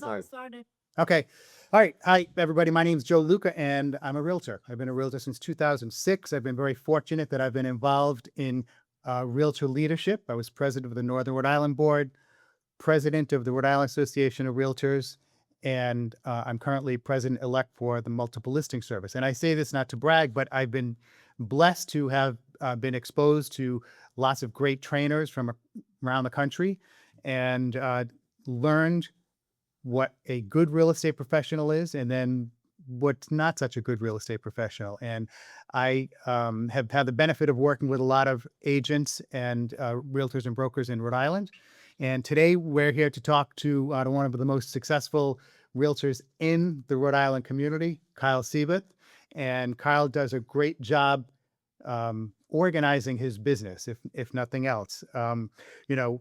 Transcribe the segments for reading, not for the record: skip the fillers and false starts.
Anytime. Okay. All right. Hi, everybody. My name is Joe Luca, and I'm a realtor. I've been a realtor since 2006. I've been very fortunate that I've been involved in realtor leadership. I was president of the Northern Rhode Island Board, president of the Rhode Island Association of Realtors, and I'm currently president-elect for the Multiple Listing Service. And I say this not to brag, but I've been blessed to have been exposed to lots of great trainers from around the country and learned what a good real estate professional is, and then what's not such a good real estate professional. And I have had the benefit of working with a lot of agents and realtors and brokers in Rhode Island. And today we're here to talk to one of the most successful realtors in the Rhode Island community, Kyle Seabuth. And Kyle does a great job organizing his business, if nothing else. You know,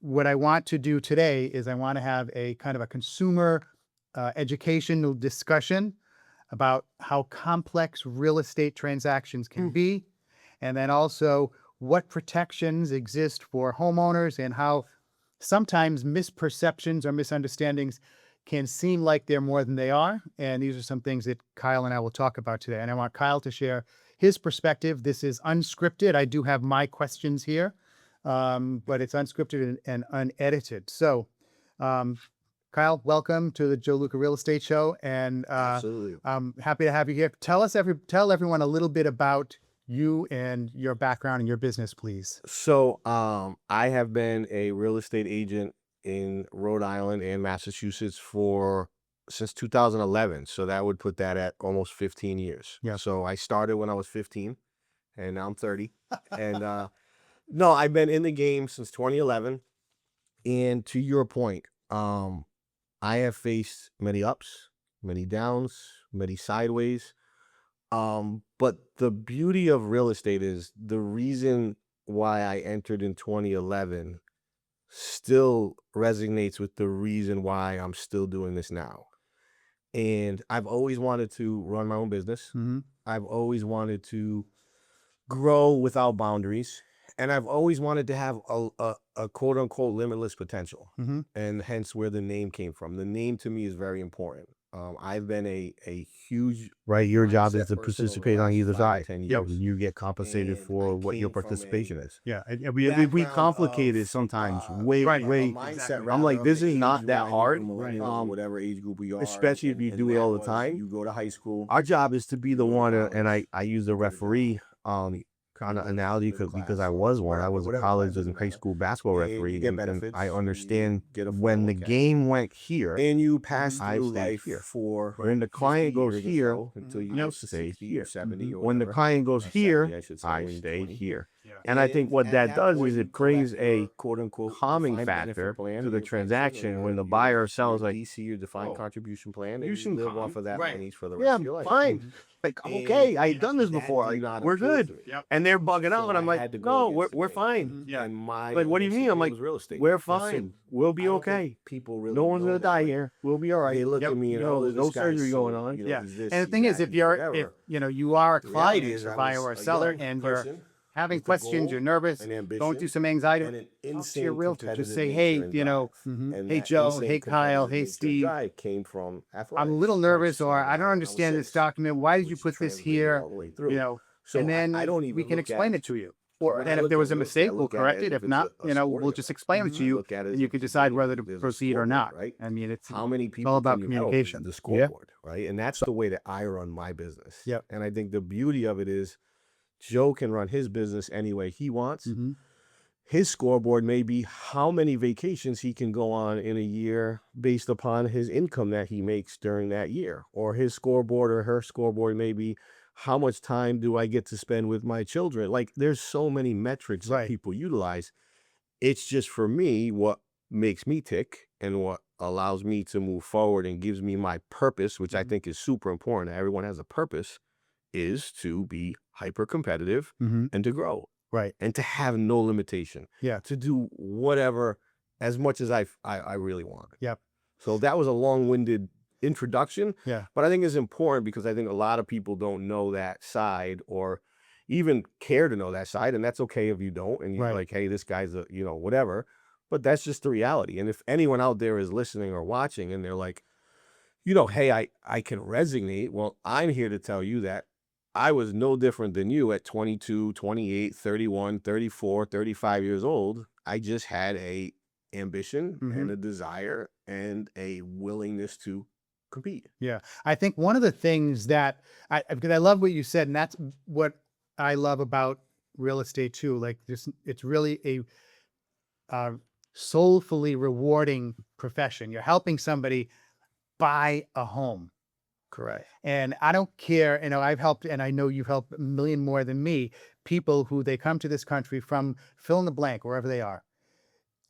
what I want to do today is I want to have a kind of a consumer educational discussion about how complex real estate transactions can be, and then also what protections exist for homeowners and how sometimes misperceptions or misunderstandings can seem like they're more than they are. And these are some things that Kyle and I will talk about today. And I want Kyle to share his perspective. This is unscripted. I do have my questions here. But it's unscripted and unedited. So, Kyle, welcome to the Joe Luca Real Estate Show, and Absolutely. I'm happy to have you here. Tell everyone a little bit about you and your background and your business, please. So, I have been a real estate agent in Rhode Island and Massachusetts since 2011. So that would put that at almost 15 years. Yeah. So I started when I was 15, and now I'm 30. And no, I've been in the game since 2011. And to your point, I have faced many ups, many downs, many sideways. But the beauty of real estate is the reason why I entered in 2011 still resonates with the reason why I'm still doing this now. And I've always wanted to run my own business. Mm-hmm. I've always wanted to grow without boundaries. And I've always wanted to have a quote unquote limitless potential, Mm-hmm. and hence where the name came from. The name to me is very important. I've been a huge Right, your job mindset is to person over the participate on last either 5 to side. 10 Yep. years. You get compensated And I for what your came from participation is. Yeah. And we complicate it sometimes way. Right. Exactly. I'm like, this is not that hard. Whatever age group we are, especially if you do it all the time. You go to high school. Our job is to be the one, and college, I use the referee kind of analogy because I was one. I was a college and high school basketball And you referee, get and benefits, I you understand get a when the 401k. game went here, And you pass I through stayed life here. for When the 50 client goes years or here, so, until you you know, get to stay 60 here. or 70 or When the whatever. client goes 70, here, I should say, I or stay 20. here. Yeah. And I think what at that does point, is you it brings collect your a quote unquote calming defined benefit factor plan, to or the your pension, or transaction when the your- buyer or your seller's like, DC, your defined "Oh, contribution plan, you and seem live calm." off of that Right. money for the yeah, rest of I'm your life. fine. Like, I'm And okay. I've done this that before. did not We're appeal good. to me. Yep. And they're bugging out, So and I'm I like, had to go no, against the we're grain. fine. Yeah. And my Like, what do you mean? I'm basically like, was real estate. we're That's fine. it. We'll I be don't think okay. people really No one's know gonna that. die Like, here. We'll be all right. they look Yep. at me and You know, oh, there's this no guy's surgery so, going on. you know, Yeah. he's this, And the he's thing is, that, if he's you're, whatever. you are a The reality client, is a I buyer was or a a seller, young and you're person having with a questions, goal, you're nervous, an going ambition, through some anxiety, and an talk to your insane realtor. Just competitive say, nature hey, and you know, drive. And hey that Joe, insane hey Kyle, competitive hey nature and Steve, drive came from athletics. I'm a little I nervous, or started I don't out when I was understand this 6, document. Why did you which put this translated here? all the way through. You know, So and then I don't we even can look explain at it to you. Or And if there was a mistake, we'll correct it. If not, you know, we'll just explain it to you, and you can decide whether to proceed or not. right? I mean, it's How many all people about can you help is communication. the scoreboard, right? And that's the way that I run my business. Yep. And I think the beauty of it is Joe can run his business any way he wants. Mm-hmm. His scoreboard may be how many vacations he can go on in a year based upon his income that he makes during that year. Or his scoreboard or her scoreboard may be how much time do I get to spend with my children? Like, there's so many metrics Right. that people utilize. It's just, for me, what makes me tick and what allows me to move forward and gives me my purpose, which I think is super important. Everyone has a purpose, is to be hyper competitive Mm-hmm. and to grow Right. and to have no limitation. Yeah. To do whatever, as much as I really want. Yep. So that was a long-winded introduction. Yeah. But I think it's important because I think a lot of people don't know that side or even care to know that side. And that's okay if you don't. And you're Right. like, hey, this guy's a, you know, whatever. But that's just the reality. And if anyone out there is listening or watching and they're like, you know, hey, I can resonate. Well, I'm here to tell you that I was no different than you at 22, 28, 31, 34, 35 years old. I just had a ambition and a desire and a willingness to compete. Yeah. I think one of the things that because I love what you said, and that's what I love about real estate too. Like this, it's really a uh, soulfully rewarding profession. You're helping somebody buy a home. Correct. And I don't care, I've helped, and I know you've helped a million more than me, people who they come to this country from fill in the blank, wherever they are,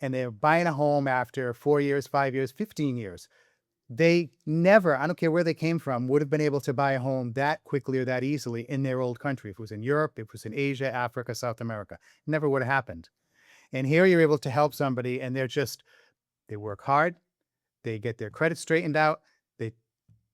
and they're buying a home after 4 years, 5 years, 15 years. They never, I don't care where they came from, would have been able to buy a home that quickly or that easily in their old country. If it was in Europe, if it was in Asia, Africa, South America, never would have happened. And here you're able to help somebody and they work hard, they get their credit straightened out, they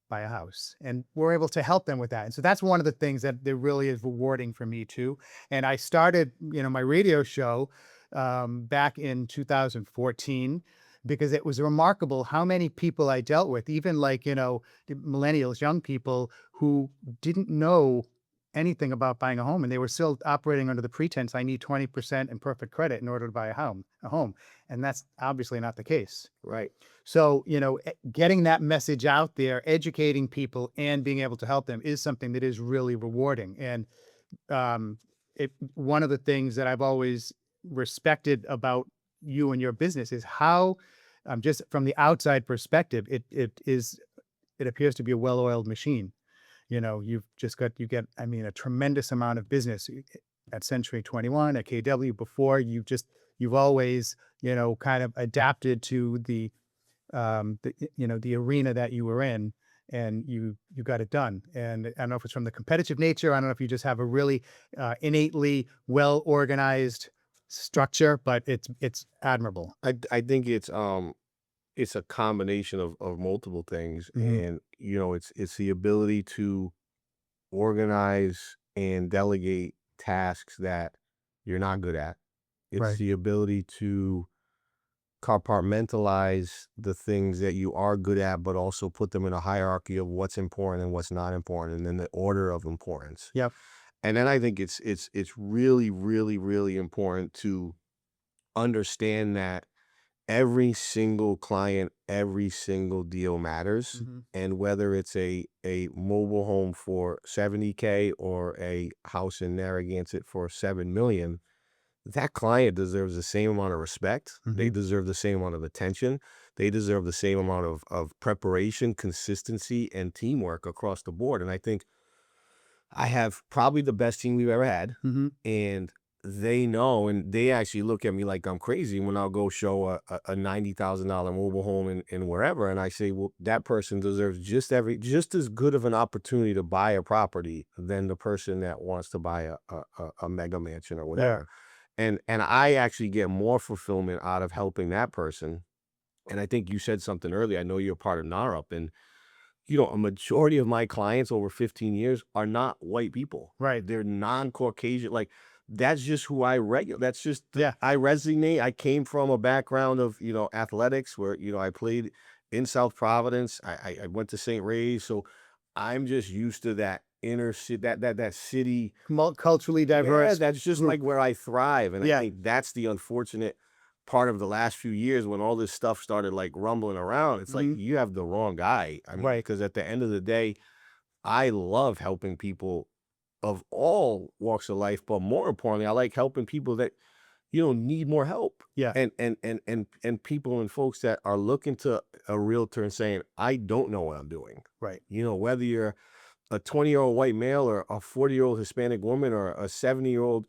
buy a house, and we're able to help them with that. And so that's one of the things that really is rewarding for me too. And I started, my radio show back in 2014 because it was remarkable how many people I dealt with, even like, the millennials, young people who didn't know anything about buying a home, and they were still operating under the pretense I need 20% in perfect credit in order to buy a home. And that's obviously not the case. Right. So, getting that message out there, educating people and being able to help them is something that is really rewarding. And one of the things that I've always respected about you and your business is how, just from the outside perspective, it appears to be a well-oiled machine. You get, I mean, a tremendous amount of business at Century 21, at KW before. You've always, kind of adapted to the arena that you were in, and you got it done. And I don't know if it's from the competitive nature. I don't know if you just have a really innately well-organized structure, but it's admirable. I think it's a combination of multiple things. And it's the ability to organize and delegate tasks that you're not good at. It's Right. the ability to compartmentalize the things that you are good at, but also put them in a hierarchy of what's important and what's not important, and then the order of importance. Yep. And then I think it's really, really, really important to understand that every single client, every single deal matters. And whether it's a mobile home for 70K or a house in Narragansett for 7 million, that client deserves the same amount of respect. They deserve the same amount of attention. They deserve the same amount of preparation, consistency, and teamwork across the board. And I think I have probably the best team we've ever had. And they know, and they actually look at me like I'm crazy when I'll go show a $90,000 mobile home in wherever. And I say, well, that person deserves just as good of an opportunity to buy a property than the person that wants to buy a mega mansion or whatever. And I actually get more fulfillment out of helping that person. And I think you said something earlier. I know you're part of NARUP, and a majority of my clients over 15 years are not white people. Right. They're non-Caucasian. Like, that's just who I regulate. That's just, Yeah. I resonate. I came from a background of, athletics where, I played in South Providence. I went to St. Ray's. So I'm just used to that inner city, that city. Culturally diverse. Yeah, that's just group. like where I thrive. And Yeah. I think that's the unfortunate part of the last few years when all this stuff started like rumbling around. It's like, you have the wrong guy. I mean, Right. because at the end of the day, I love helping people of all walks of life, but more importantly, I like helping people that need more help. Yeah. And people and folks that are looking to a realtor and saying, I don't know what I'm doing. Right. Whether you're a 20-year-old white male or a 40-year-old Hispanic woman or a 70-year-old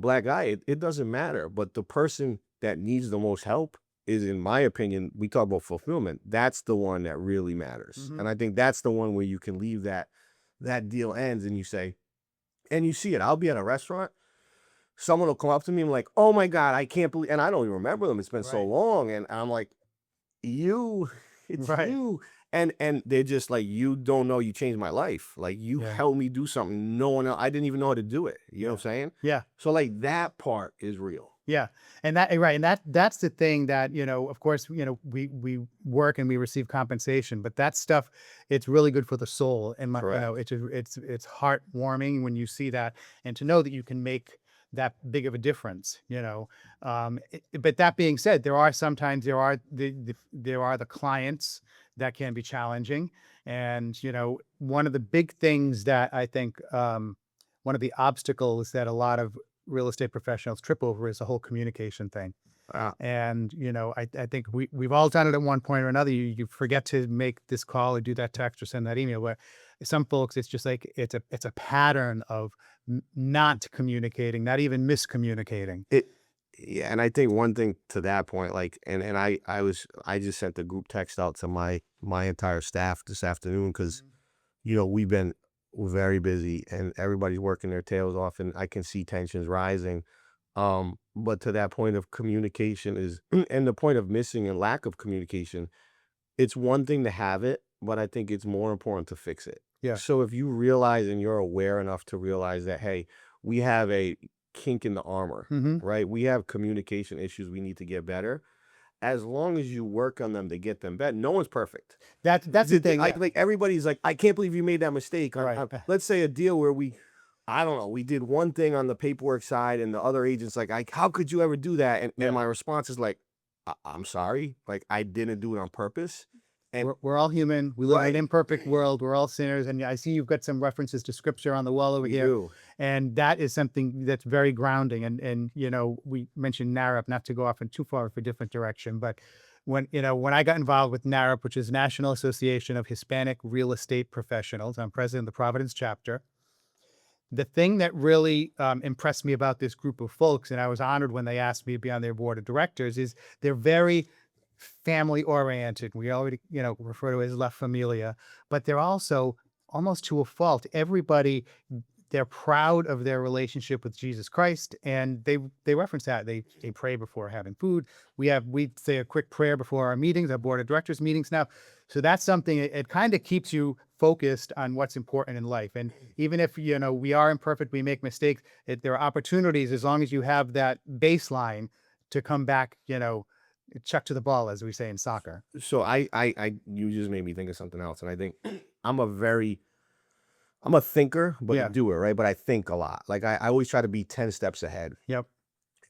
black guy, it doesn't matter. But the person that needs the most help is, in my opinion, we talk about fulfillment. That's the one that really matters. And I think that's the one where you can leave that deal ends and you say, and you see it. I'll be at a restaurant. Someone will come up to me and like, oh my God, I can't believe, and I don't even remember them. It's been so long. And I'm like, it's Right. you. And they're just like, you don't know, you changed my life. Like, you helped me do something no one else, I didn't even know how to do it. You know what I'm saying? Yeah. So like, that part is real. Yeah. And that, right. And that's the thing that, of course, we work and we receive compensation, but that stuff, it's really good for the soul. And Correct. it's heartwarming when you see that and to know that you can make that big of a difference. But that being said, there are the clients that can be challenging. And, one of the big things that I think, one of the obstacles that a lot of real estate professionals trip over is the whole communication thing. Uh, And, I think we've all done it at one point or another. You forget to make this call or do that text or send that email. Where some folks, it's just like it's a pattern of not communicating, not even miscommunicating. it yeah, and I think one thing to that point, like, and I just sent the group text out to my entire staff this afternoon because we've been very busy and everybody's working their tails off, and I can see tensions rising. But to that point of communication is, and the point of missing and lack of communication, it's one thing to have it, but I think it's more important to fix it. Yeah. So if you realize and you're aware enough to realize that, hey, we have a kink in the armor, Mm-hmm. right? We have communication issues we need to get better. As long as you work on them to get them better, no one's perfect. That's the thing. Yeah. Like everybody's like, I can't believe you made that mistake. Right. Let's say a deal where I don't know, we did one thing on the paperwork side, and the other agent's like, how could you ever do that? And, Yeah. and my response is like, I'm sorry, like I didn't do it on purpose. And We're all human. We live in Right. an imperfect world. We're all sinners. And I see you've got some references to scripture on the wall over we here. do. And that is something that's very grounding. And we mentioned NARAP, not to go off in too far of a different direction, but when I got involved with NARAP, which is National Association of Hispanic Real Estate Professionals, I'm president of the Providence chapter. The thing that really impressed me about this group of folks, and I was honored when they asked me to be on their board of directors, is they're very family oriented. We already, refer to it as La Familia, but they're also almost to a fault. Everybody, they're proud of their relationship with Jesus Christ, and they reference that. They pray before having food. We say a quick prayer before our meetings, our board of directors meetings now. So that's something, it kind of keeps you focused on what's important in life. And even if, we are imperfect, we make mistakes, there are opportunities as long as you have that baseline to come back, chuck to the ball, as we say in soccer. So you just made me think of something else, and I think I'm a thinker, but Yeah. a doer, right? But I think a lot. Like I always try to be 10 steps ahead. Yep.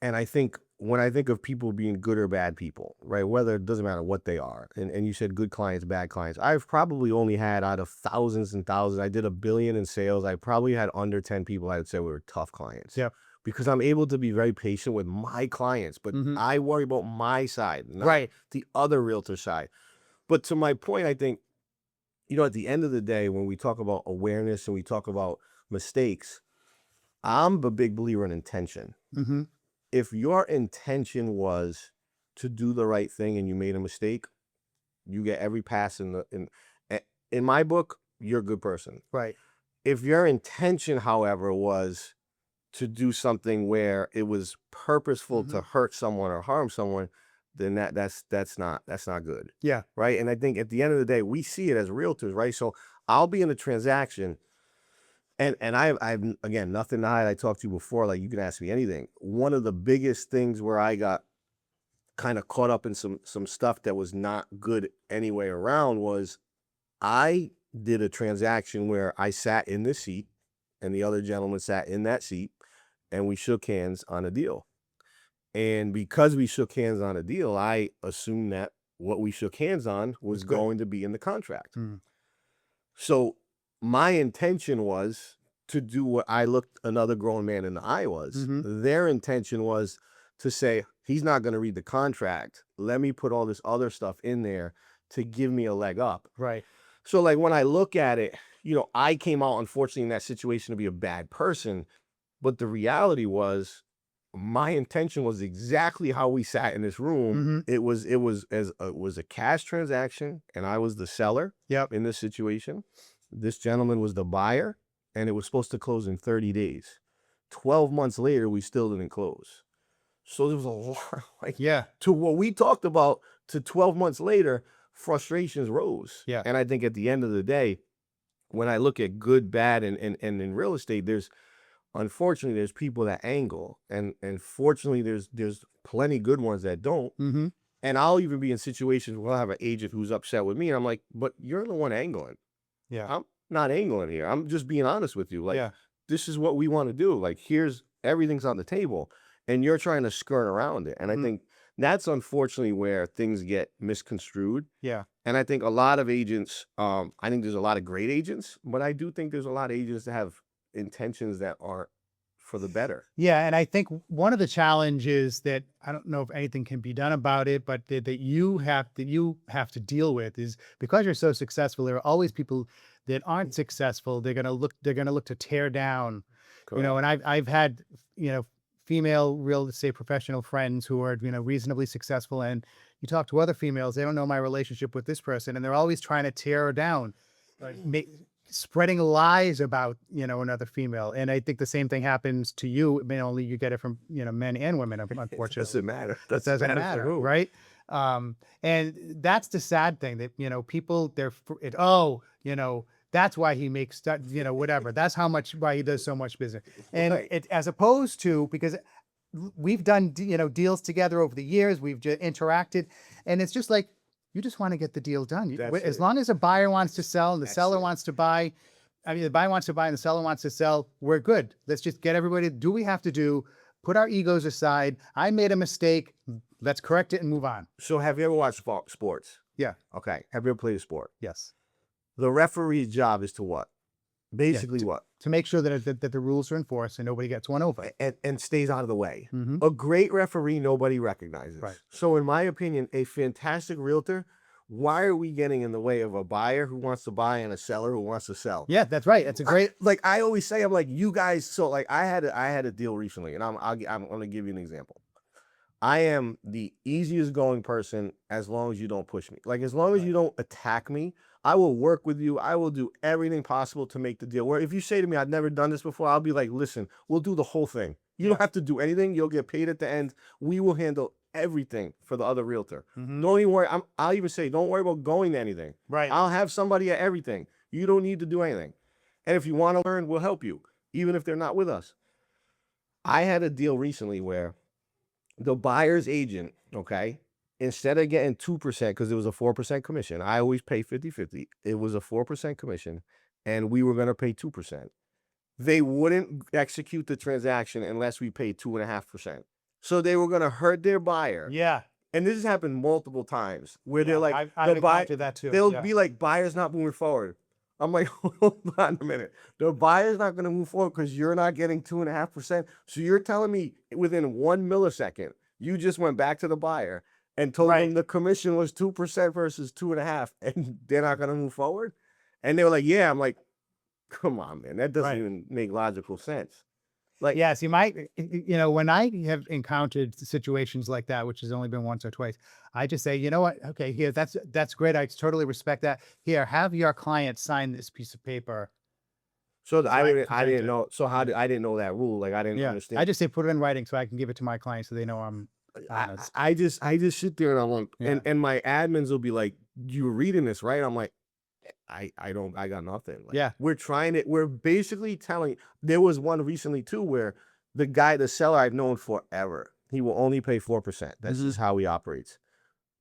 And I think when I think of people being good or bad people, right? Whether it doesn't matter what they are. And you said good clients, bad clients. I've probably only had out of thousands and thousands, I did $1 billion in sales. I probably had under 10 people I would say were tough clients. Yep. Because I'm able to be very patient with my clients, but Mhm. I worry about my side, not Right. the other realtor side. But to my point, I think, at the end of the day, when we talk about awareness and we talk about mistakes, I'm a big believer in intention. Mm-hmm. If your intention was to do the right thing and you made a mistake, you get every pass in my book, you're a good person. Right. If your intention, however, was to do something where it was purposeful to hurt someone or harm someone, then that's not good. Yeah. Right. And I think at the end of the day, we see it as realtors, right? So I'll be in a transaction and I've again, nothing to hide. I talked to you before, like you can ask me anything. One of the biggest things where I got kind of caught up in some stuff that was not good anyway around was I did a transaction where I sat in this seat and the other gentleman sat in that seat and we shook hands on a deal. And because we shook hands on a deal, I assumed that what we shook hands on was good. going to be in the contract. Mm. So my intention was to do what I looked another grown man in the eye was. Their intention was to say, he's not going to read the contract. Let me put all this other stuff in there to give me a leg up. Right. So like when I look at it, I came out unfortunately in that situation to be a bad person, but the reality was my intention was exactly how we sat in this room. It was a cash transaction and I was the seller. Yep. In this situation. This gentleman was the buyer and it was supposed to close in 30 days. 12 months later, we still didn't close. So there was a lot, to what we talked about to 12 months later, frustrations rose. Yeah. And I think at the end of the day, when I look at good, bad, and in real estate, there's unfortunately, there's people that angle, and fortunately, there's plenty good ones that don't. Mm-hmm. And I'll even be in situations where I'll have an agent who's upset with me, and I'm like, but you're the one angling. Yeah. I'm not angling here. I'm just being honest with you. Like, Yeah. this is what we want to do. Like, here's everything's on the table, and you're trying to skirt around it. And I Mhm. think that's unfortunately where things get misconstrued. Yeah. And I think a lot of agents, I think there's a lot of great agents, but I do think there's a lot of agents that have intentions that aren't for the better. Yeah, and I think one of the challenges that I don't know if anything can be done about it, but that you have to deal with is because you're so successful. There are always people that aren't successful. They're gonna look to tear down. You know, and I've had female real estate professional friends who are reasonably successful, and you talk to other females, they don't know my relationship with this person, and they're always trying to tear her down, spreading lies about another female. And I think the same thing happens to you. I mean, only you get it from men and women, It unfortunately. doesn't matter. It Doesn't doesn't matter for matter, who. right? And that's the sad thing that people that's why he makes that, whatever. That's why he does so much business. And Right. it, as opposed to, because we've done deals together over the years, we've just interacted, and it's just like you just want to get the deal done. That's As it. long as a buyer wants to sell and the That's seller it. wants to buy, I mean, the buyer wants to buy and the seller wants to sell, we're good. Let's just get everybody to do what we have to do, put our egos aside. I made a mistake. Let's correct it and move on. So have you ever watched sports? Yeah. Okay. Have you ever played a sport? Yes. The referee's job is to what? Basically what? To make sure that the rules are enforced and nobody gets one over. And stays out of the way. Mhm. A great referee, nobody recognizes. Right. So in my opinion, a fantastic realtor, why are we getting in the way of a buyer who wants to buy and a seller who wants to sell? Yeah, that's right. That's a great. Like I always say, I'm like, you guys. So like I had a deal recently, and I'm going to give you an example. I am the easiest going person as long as you don't push me. Like as long as you don't attack me, I will work with you. I will do everything possible to make the deal. Where if you say to me, I've never done this before, I'll be like, listen, we'll do the whole thing. You don't have to do anything. You'll get paid at the end. We will handle everything for the other realtor. Mhm. Don't even worry. I'll even say, don't worry about going to anything. Right. I'll have somebody at everything. You don't need to do anything. And if you want to learn, we'll help you, even if they're not with us. I had a deal recently where the buyer's agent, okay, instead of getting 2%, because it was a 4% commission, I always pay 50-50. It was a 4% commission, and we were going to pay 2%. They wouldn't execute the transaction unless we paid 2.5%. So they were going to hurt their buyer. Yeah. And this has happened multiple times where they're like, I've encountered that too. they'll Yeah. be like, buyer's not moving forward. I'm like, hold on a minute. The buyer's not going to move forward because you're not getting 2.5%. So you're telling me within 1 millisecond, you just went back to the buyer and told them the commission was 2% versus 2.5%, and they're not going to move forward? And they were like, yeah. I'm like, come on, man. That doesn't even make logical sense. Like, yeah, see, when I have encountered situations like that, which has only been once or twice, I just say, you know what? Okay, here, that's great. I totally respect that. Here, have your client sign this piece of paper. So I I can didn't do know. So I didn't know that rule. Like I didn't understand. I just say put it in writing so I can give it to my client so they know I'm honest. I just sit there and I'm like, and my admins will be like, "You reading this, right?" I'm like, I got nothing. Like, we're basically telling. There was one recently too where the seller I've known forever, he will only pay 4%. This is how he operates.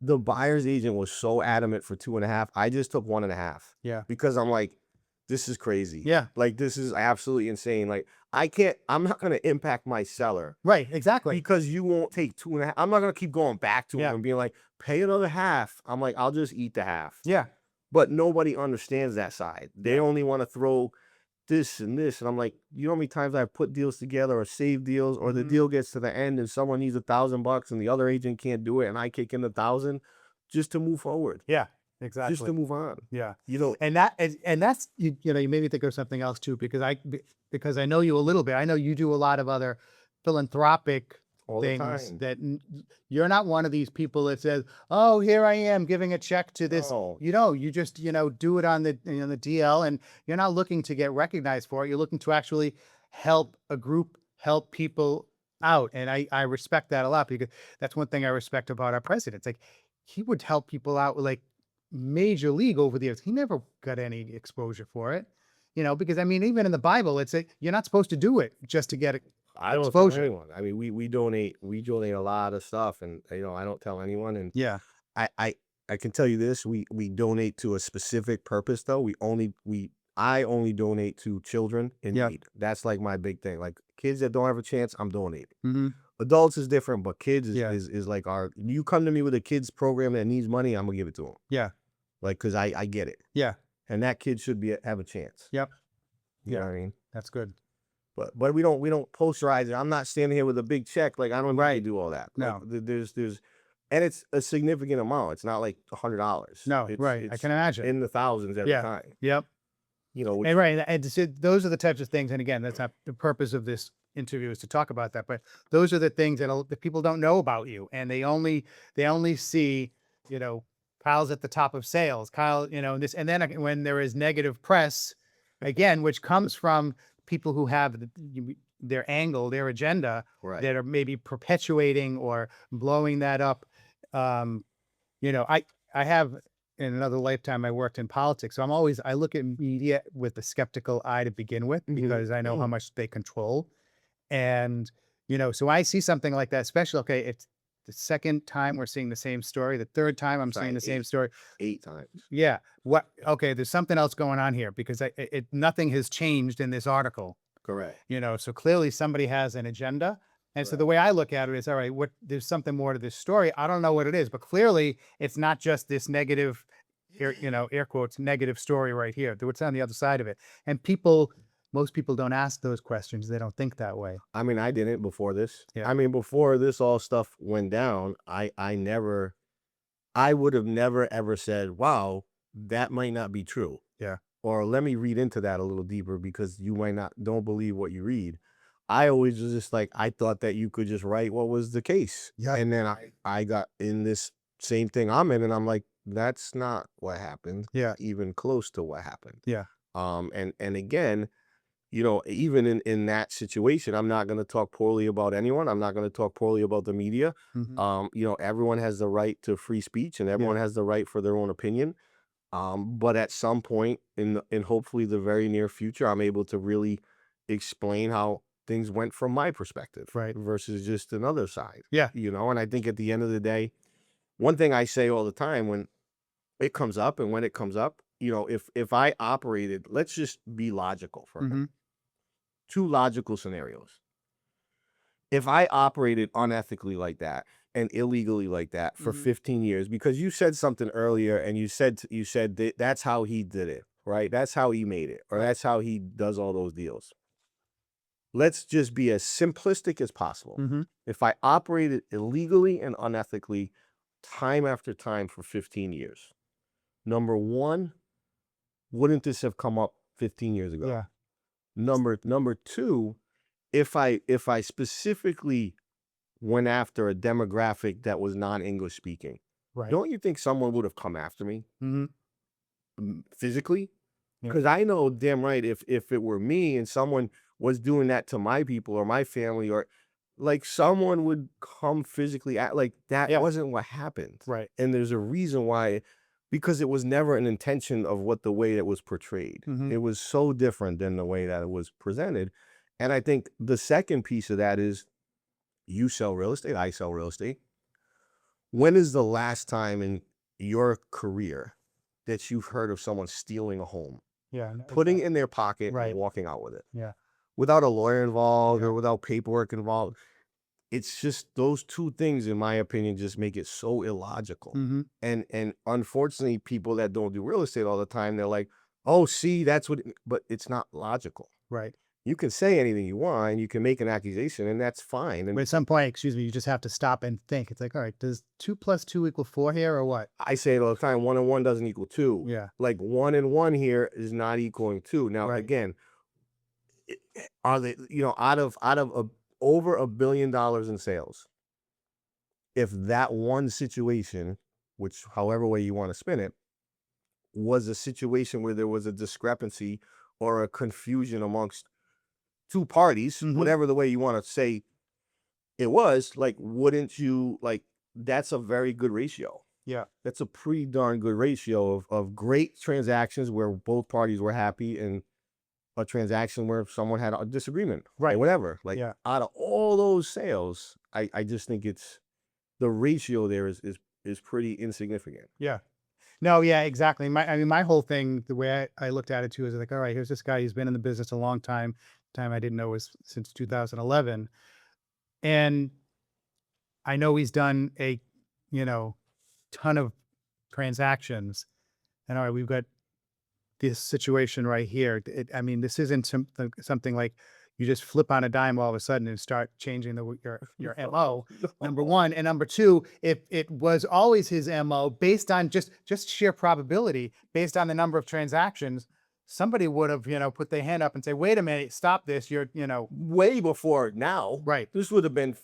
The buyer's agent was so adamant for 2.5. I just took 1.5. Yeah. Because I'm like, this is crazy. Yeah. Like this is absolutely insane. Like I'm not going to impact my seller. Right. Exactly. Because you won't take 2.5. I'm not going to keep going back to him and being like, pay another half. I'm like, I'll just eat the half. Yeah. But nobody understands that side. They only want to throw this and this. And I'm like, you know how many times I've put deals together or saved deals, or the deal gets to the end and someone needs $1,000 and the other agent can't do it and I kick in 1,000 just to move forward. Yeah, exactly. Just to move on. Yeah. And that's you made me think of something else too, because I know you a little bit. I know you do a lot of other philanthropic all the things time. that you're not one of these people that says, oh, here I am giving a check to this. No. You just, do it on the DL, and you're not looking to get recognized for it. You're looking to actually help a group, help people out. And I respect that a lot, because that's one thing I respect about our president. It's like, he would help people out with like major league over the years. He never got any exposure for it. you know, because I mean, even in the Bible, you're not supposed to do it just to get I don't tell exposure. anyone. I mean, we donate a lot of stuff, and I don't tell anyone. And Yeah. I I I can tell you this: we donate to a specific purpose, though. I only donate to children in Yeah. need. That's like my big thing. Like kids that don't have a chance, I'm donating. Hmm. Adults is different, but kids Yeah. is like you come to me with a kids program that needs money, I'm gonna give it to them. Yeah. Like, cause I get it, Yeah. and that kid should have a chance. Yep. You know Yeah. what I mean? That's good. But we don't posterize it. I'm not standing here with a big check. Like I don't need to do all that. No. Like, there's, and it's a significant amount. It's not like $100. No. It's Right. I can imagine. in the thousands every Yeah. time. Yep. You know, which, And right. And so those are the types of things. And again, that's not the purpose of this interview is to talk about that. But those are the things that people don't know about you, and they only see, you know, Kyle's at the top of sales. Kyle, you know, this, and then when there is negative press, again, which comes from people who have their angle, their agenda, right. that are maybe perpetuating or blowing that up. You know, I have in another lifetime I worked in politics, so I look at media with a skeptical eye to begin with Mhm. because I know how much they control, and you know, so I see something like that, especially okay, it's the second time we're seeing the same story, the third time I'm seeing the same story. 8 times. Yeah, what? Okay, there's something else going on here because nothing has changed in this article. Correct. You know, so clearly somebody has an agenda. And so the way I look at it is, all right, there's something more to this story. I don't know what it is, but clearly it's not just this negative, air quotes, negative story right here. What's on the other side of it? And most people don't ask those questions. They don't think that way. I mean, I didn't before this. Yeah. I mean, before this all stuff went down, I would have never ever said, wow, that might not be true. Yeah. Or let me read into that a little deeper because you might not don't believe what you read. I always was just like, I thought that you could just write what was the case. Yeah. And then I got in this same thing I'm in, and I'm like, that's not what happened. Yeah. Even close to what happened. Yeah. And again, even in that situation, I'm not going to talk poorly about anyone. I'm not going to talk poorly about the media. Mhm. Everyone has the right to free speech, and everyone has the right for their own opinion. But at some point in hopefully the very near future, I'm able to really explain how things went from my perspective, Right. versus just another side. Yeah. And I think at the end of the day, one thing I say all the time when it comes up, if I operated, let's just be logical for a minute. Mhm. Two logical scenarios. If I operated unethically like that and illegally like that for Mhm. 15 years, because you said something earlier and you said that's how he did it, right? That's how he made it, or Right. that's how he does all those deals. Let's just be as simplistic as possible. Mhm. If I operated illegally and unethically time after time for 15 years, number one, wouldn't this have come up 15 years ago? Yeah. Number two, if I specifically went after a demographic that was non-English speaking, Right. don't you think someone would have come after me Mhm. physically? Yeah. Because I know damn right if it were me and someone was doing that to my people or my family, or like someone would come physically at, like that Yeah. wasn't what happened. Right. And there's a reason why, because it was never an intention of what the way it was portrayed. Mhm. It was so different than the way that it was presented. And I think the second piece of that is, you sell real estate, I sell real estate. When is the last time in your career that you've heard of someone stealing a home, Yeah. No, putting it in their pocket, Right. and walking out with it? Yeah. Without a lawyer involved, Yeah. or without paperwork involved. It's just those two things, in my opinion, just make it so illogical. Mhm. And unfortunately, people that don't do real estate all the time, they're like, oh, see, that's what, but it's not logical. Right. You can say anything you want, and you can make an accusation, and that's fine. But And at some point, excuse me, you just have to stop and think. It's like, all right, does 2 + 2 = 4 here or what? I say it all the time, 1 and 1 doesn't equal 2. Yeah. Like 1 and 1 here is not equaling 2. Now, Right. again, are they, out of over $1 billion in sales, if that one situation, which however way you want to spin it, was a situation where there was a discrepancy or a confusion amongst two parties, Mhm. whatever the way you want to say it was, like, wouldn't you, like, that's a very good ratio. Yeah. That's a pretty darn good ratio of great transactions where both parties were happy, and a transaction where someone had a disagreement, Right. or whatever. Like Yeah. out of all those sales, I just think it's the ratio there is pretty insignificant. Yeah. No, yeah, exactly. I mean, my whole thing, the way I looked at it too, is like, all right, here's this guy. He's been in the business a long time. Time I didn't know was since 2011, and I know he's done a, you know, ton of transactions. And all right, we've got this situation right here. I mean, this isn't something like you just flip on a dime all of a sudden and start changing your MO. Number one, and number two, if it was always his MO based on just sheer probability, based on the number of transactions, somebody would have put their hand up and say, "Wait a minute, stop this! You're Way before now. right, This would have been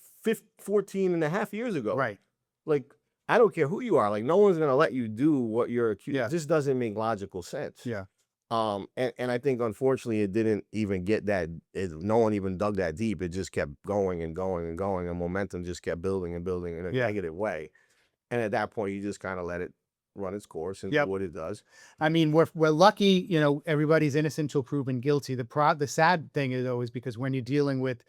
14 and a half years ago. right, Like, I don't care who you are. Like, no one's going to let you do what you're accused. Yeah. This doesn't make logical sense. yeah, And I think unfortunately it didn't even get that. No one even dug that deep. It just kept going and going and going, and momentum just kept building and building in a Yeah. negative way. And at that point, you just kind of let it run its course and Yep. do what it does. I mean, we're lucky, everybody's innocent till proven guilty. The sad thing is always because when you're dealing with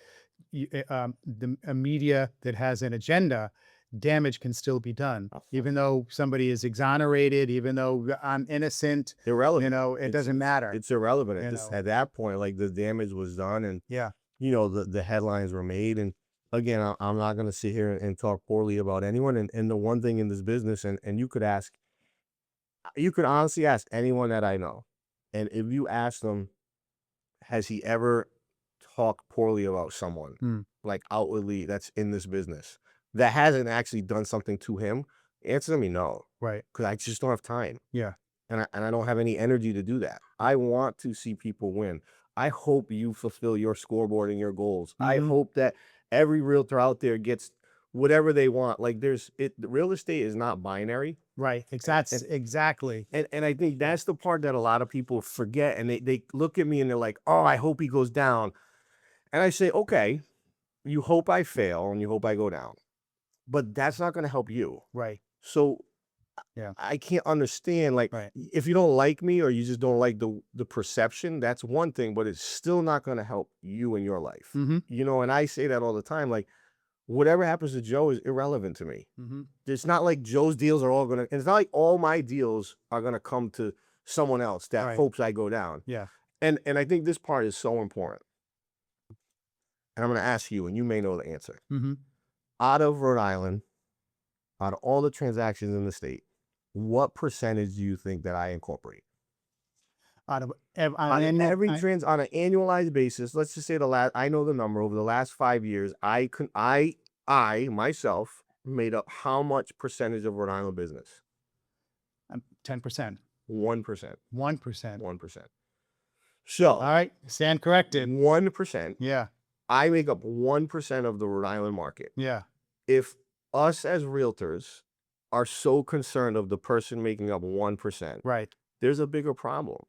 a media that has an agenda, damage can still be done, even though somebody is exonerated, even though I'm innocent. Irrelevant. It doesn't matter. It's irrelevant You at this know. at that point. Like, the damage was done, and Yeah, the headlines were made. And again, I'm not going to sit here and talk poorly about anyone. And the one thing in this business, and you could honestly ask anyone that I know, and if you ask them, has he ever talked poorly about someone, Mm. like outwardly, that's in this business, that hasn't actually done something to him? Answer me no, right. because I just don't have time. Yeah, And I don't have any energy to do that. I want to see people win. I hope you fulfill your scoreboard and your goals. I Mhm. hope that every realtor out there gets whatever they want. Like, the real estate is not binary. right. Exactly. And I think that's the part that a lot of people forget. And they look at me and they're like, oh, I hope he goes down. And I say, okay, you hope I fail and you hope I go down. But that's not going to help you. Right. So Yeah. I can't understand, like, Right. if you don't like me or you just don't like the perception, that's one thing, but it's still not going to help you in your life. Mm-hmm. And I say that all the time, like, whatever happens to Joe is irrelevant to me. Mm-hmm. It's not like Joe's deals are all going to, it's not like all my deals are going to come to someone else that Right. hopes I go down. Yeah. And I think this part is so important. And I'm going to ask you, and you may know the answer. Mm-hmm. Out of Rhode Island, out of all the transactions in the state, what percentage do you think that I incorporate? Out of On an annualized basis, let's just say I know the number, over the last 5 years, I myself made up how much percentage of Rhode Island business? 10%, 1%. 1%. 1%. All So right, stand corrected. 1%. Yeah, I make up 1% of the Rhode Island market. yeah, If us as realtors are so concerned of the person making up 1%, right. there's a bigger problem.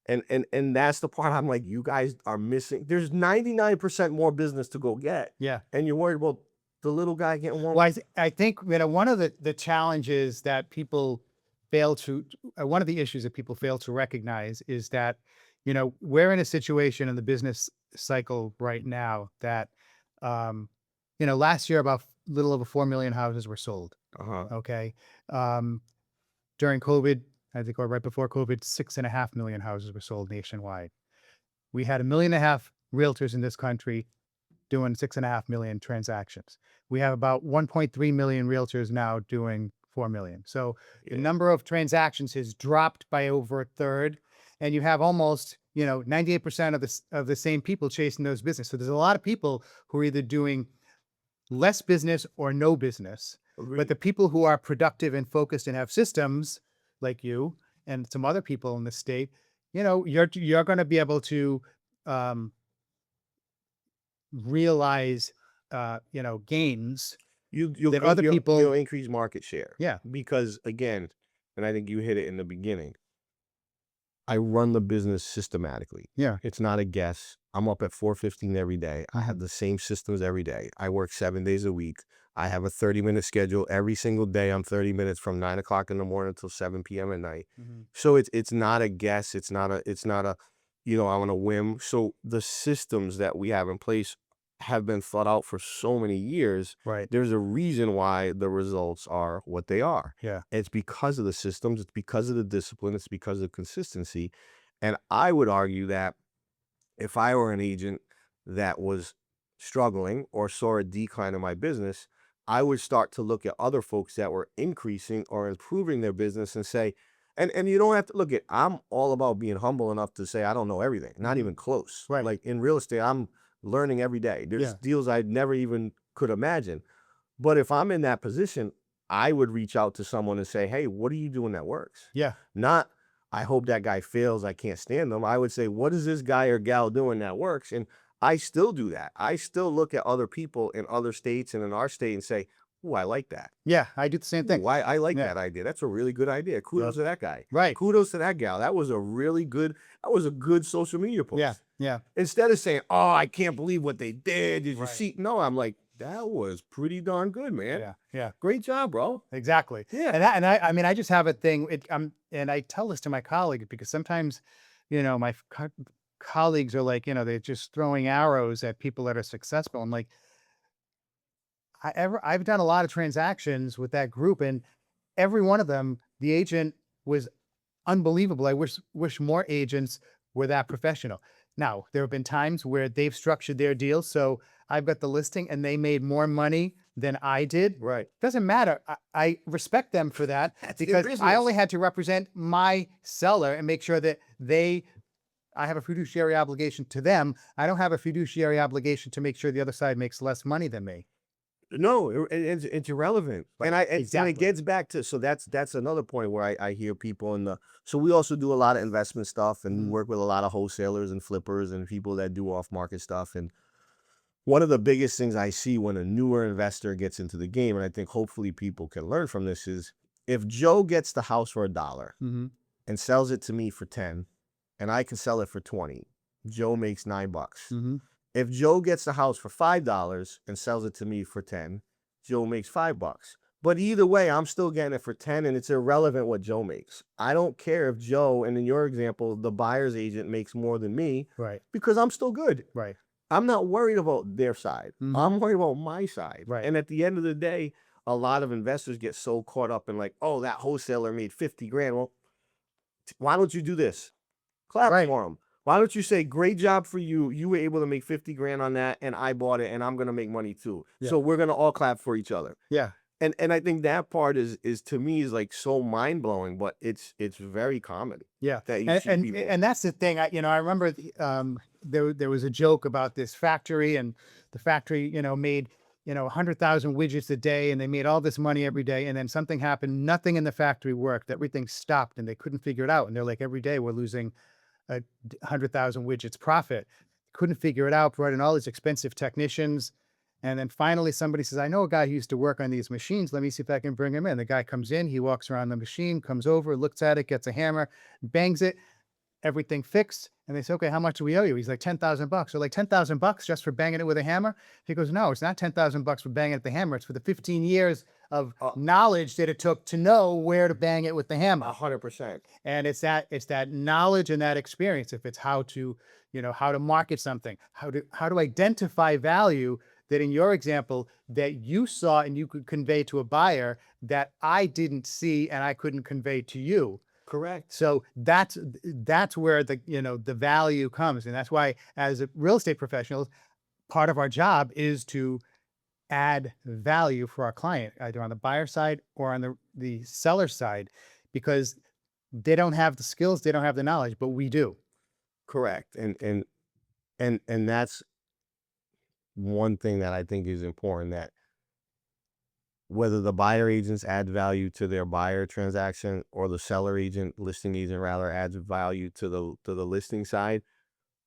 And that's the part I'm like, you guys are missing. There's 99% more business to go get. Yeah. And you're worried about the little guy getting one. Well, I think one of the challenges that people fail to, one of the issues that people fail to recognize is that, we're in a situation in the business cycle right now that, last year about a little over 4 million houses were sold. Uh-huh. Okay. During COVID, I think, or right before COVID, 6.5 million houses were sold nationwide. We had 1.5 million realtors in this country doing 6.5 million transactions. We have about 1.3 million realtors now doing 4 million. So the number of transactions has dropped by over a third, and you have almost 98% of the same people chasing those business. So there's a lot of people who are either doing less business or no business. But the people who are productive and focused and have systems like you and some other people in the state, you're going to be able to realize, gains. That other people- you'll increase market share. Yeah. Because again, and I think you hit it in the beginning, I run the business systematically. Yeah. It's not a guess. I'm up at 4:15 every day. I have the same systems every day. I work 7 days a week. I have a 30-minute schedule every single day. I'm 30 minutes from 9 o'clock in the morning until 7 p.m. at night. Mhm. So it's not a guess. It's not a, on a whim. So the systems that we have in place have been thought out for so many years. Right. There's a reason why the results are what they are. Yeah. It's because of the systems, it's because of the discipline, it's because of consistency. And I would argue that if I were an agent that was struggling or saw a decline in my business, I would start to look at other folks that were increasing or improving their business and say, and you don't have to look at, I'm all about being humble enough to say I don't know everything, not even close. Right. Like in real estate, I'm learning every day. There's Yeah. deals I never even could imagine. But if I'm in that position, I would reach out to someone and say, hey, what are you doing that works? Yeah. Not, I hope that guy fails, I can't stand them. I would say, what is this guy or gal doing that works? And I still do that. I still look at other people in other states and in our state and say, oh, I like that. Yeah. I do the same thing. Ooh, I like Yeah. that idea. That's a really good idea. Kudos to that guy. Right. Kudos to that gal. That was a good social media post. Yeah. Yeah. Instead of saying, oh, I can't believe what they did. Did you Right. see? No, I'm like, that was pretty darn good, man. Yeah. Yeah. Great job, bro. Exactly. Yeah. I mean, I just have a thing. And I tell this to my colleagues because sometimes, my colleagues are like, they're just throwing arrows at people that are successful. I'm like, I've done a lot of transactions with that group, and every one of them, the agent was unbelievable. I wish more agents were that professional. Now, there have been times where they've structured their deals, so I've got the listing and they made more money than I did. Right. Doesn't matter. I respect them for that That's their because I business. only had to represent my seller and make sure that I have a fiduciary obligation to them. I don't have a fiduciary obligation to make sure the other side makes less money than me. No, it's irrelevant. Right, And exactly. it gets back to, so that's another point where I hear people so we also do a lot of investment stuff and we work with a lot of wholesalers and flippers and people that do off market stuff. And one of the biggest things I see when a newer investor gets into the game, and I think hopefully people can learn from this, is if Joe gets the house for $1 Mm-hmm. and sells it to me for 10 and I can sell it for 20, Joe makes $9. Mm-hmm. If Joe gets the house for $5 and sells it to me for 10, Joe makes $5. But either way, I'm still getting it for 10 and it's irrelevant what Joe makes. I don't care if Joe, and in your example, the buyer's agent makes more than me Right. because I'm still good. Right. I'm not worried about their side. Mhm. I'm worried about my side. Right. And at the end of the day, a lot of investors get so caught up in like, oh, that wholesaler made 50 grand. Well, why don't you do this? Clap Right. for him. Why don't you say, great job for you. You were able to make 50 grand on that and I bought it and I'm going to make money too. Yeah. So we're going to all clap for each other. Yeah. And I think that part is to me is like so mind blowing, but it's very common. Yeah. That you see people. And that's the thing. I remember there was a joke about this factory, and the factory, made 100,000 widgets a day, and they made all this money every day. And then something happened. Nothing in the factory worked. Everything stopped, and they couldn't figure it out. And they're like, every day we're losing 100,000 widgets profit. Couldn't figure it out. Brought in all these expensive technicians. And then finally somebody says, I know a guy who used to work on these machines. Let me see if I can bring him in. The guy comes in, he walks around the machine, comes over, looks at it, gets a hammer, bangs it, everything fixed. And they say, okay, how much do we owe you? He's like, $10,000. So like $10,000 just for banging it with a hammer? He goes, no, it's not $10,000 for banging it with the hammer. It's for the 15 years of knowledge that it took to know where to bang it with the hammer. 100%. And it's that knowledge and that experience. If it's how to market something, how to identify value that in your example that you saw and you could convey to a buyer that I didn't see and I couldn't convey to you. Correct. So that's where the value comes. And that's why as a real estate professionals, part of our job is to add value for our client, either on the buyer side or on the seller side, because they don't have the skills, they don't have the knowledge, but we do. Correct. And that's one thing that I think is important, that whether the buyer agents add value to their buyer transaction or the seller agent, listing agent rather, adds value to the listing side,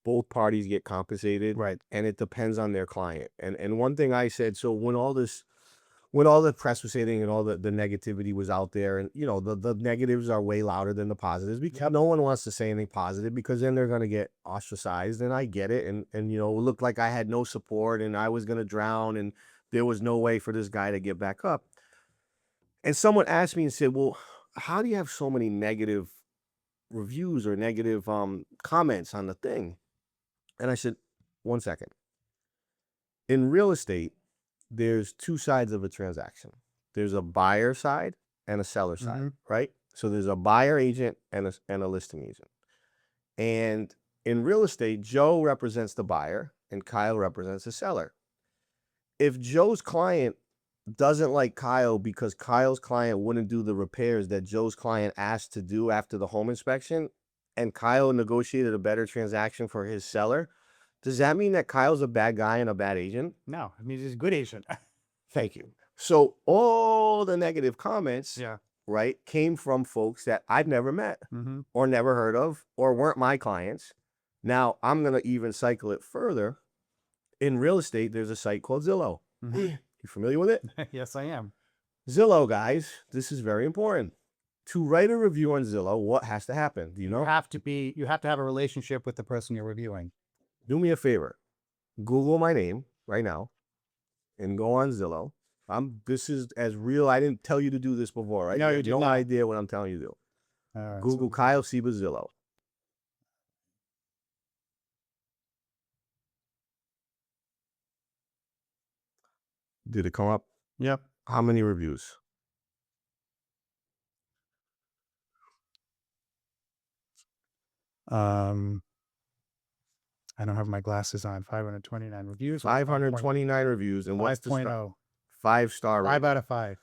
both parties get compensated. Right. And it depends on their client. And one thing I said, so when all the press was hitting and all the negativity was out there, and the negatives are way louder than the positives because no one wants to say anything positive because then they're going to get ostracized, and I get it. And it looked like I had no support and I was going to drown and there was no way for this guy to get back up. And someone asked me and said, well, how do you have so many negative reviews or negative comments on the thing. And I said, 1 second. In real estate, there's two sides of a transaction. There's a buyer side and a seller side, right? So there's a buyer agent and a listing agent. And in real estate, Joe represents the buyer and Kyle represents the seller. If Joe's client doesn't like Kyle because Kyle's client wouldn't do the repairs that Joe's client asked to do after the home inspection, and Kyle negotiated a better transaction for his seller, does that mean that Kyle's a bad guy and a bad agent? No, I mean, he's a good agent. Thank you. So all the negative comments, Yeah. right, came from folks that I've never met or never heard of or weren't my clients. Now, I'm going to even cycle it further. In real estate, there's a site called Zillow. You familiar with it? Yes, I am. Zillow, guys, this is very important. To write a review on Zillow, what has to happen? Do you know? You have to have a relationship with the person you're reviewing. Do me a favor. Google my name right now and go on Zillow. This is as real. I didn't tell you to do this before, right? No, you have did no not. idea what I'm telling you to do. All right, Google Kyle Seba Zillow. Did it come up? Yep. How many reviews? I don't have my glasses on. 529 reviews. 529 reviews. And what's the 5.0. 5-star rating? 5 out of 5.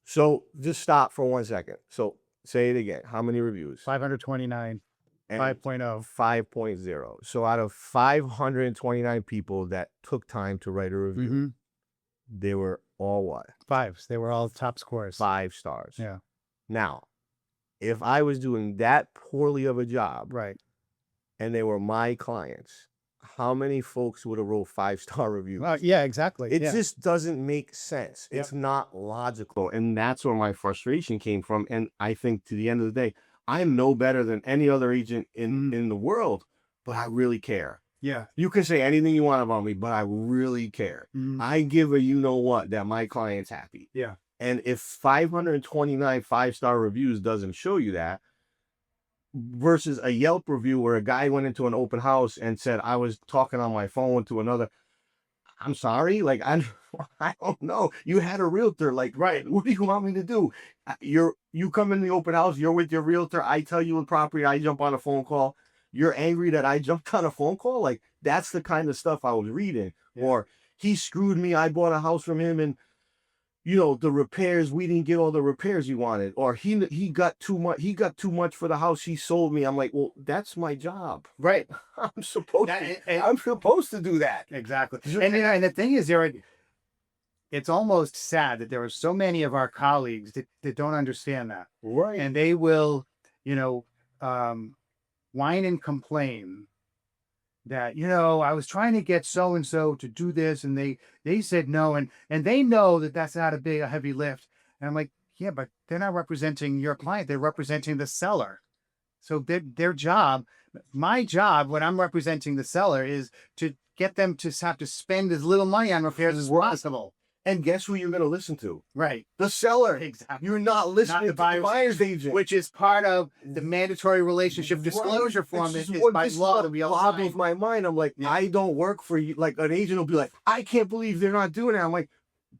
So just stop for 1 second. So say it again. How many reviews? 529. And 5.0. 5.0. So out of 529 people that took time to write a review, they were all what? 5s. They were all top scores. 5 stars. Yeah. Now, if I was doing that poorly of a job, Right. and they were my clients, how many folks would have wrote 5-star reviews? Well, yeah, exactly. It just doesn't make sense. Yep. It's not logical. And that's where my frustration came from. And I think to the end of the day, I'm no better than any other agent in the world, but I really care. Yeah. You can say anything you want about me, but I really care. I give a you-know-what that my client's happy. Yeah. And if 529 5-star reviews doesn't show you that, versus a Yelp review where a guy went into an open house and said, I was talking on my phone to another. I'm sorry. Like, I don't know. You had a realtor. Like, right. What do you want me to do? You come in the open house. You're with your realtor. I tell you the property. I jump on a phone call. You're angry that I jumped on a phone call. Like, that's the kind of stuff I was reading. Yeah. Or he screwed me. I bought a house from him and, you know, the repairs, we didn't get all the repairs he wanted, or he got too much for the house he sold me. I'm like, well, that's my job, right? I'm supposed to do that. Exactly. And the thing is, it's almost sad that there are so many of our colleagues that don't understand that. Right. And they will, whine and complain that, I was trying to get so-and-so to do this and they said no. And they know that that's not a heavy lift. And I'm like, yeah, but they're not representing your client. They're representing the seller. So their job, my job when I'm representing the seller is to get them to have to spend as little money on repairs as possible. And guess who you're going to listen to? Right. The seller. Exactly. You're not listening to the buyer's agent. Which is part of the mandatory relationship disclosure form. This is by law that we all boggles my mind. I'm like, I don't work for you. Like, an agent will be like, I can't believe they're not doing it. I'm like,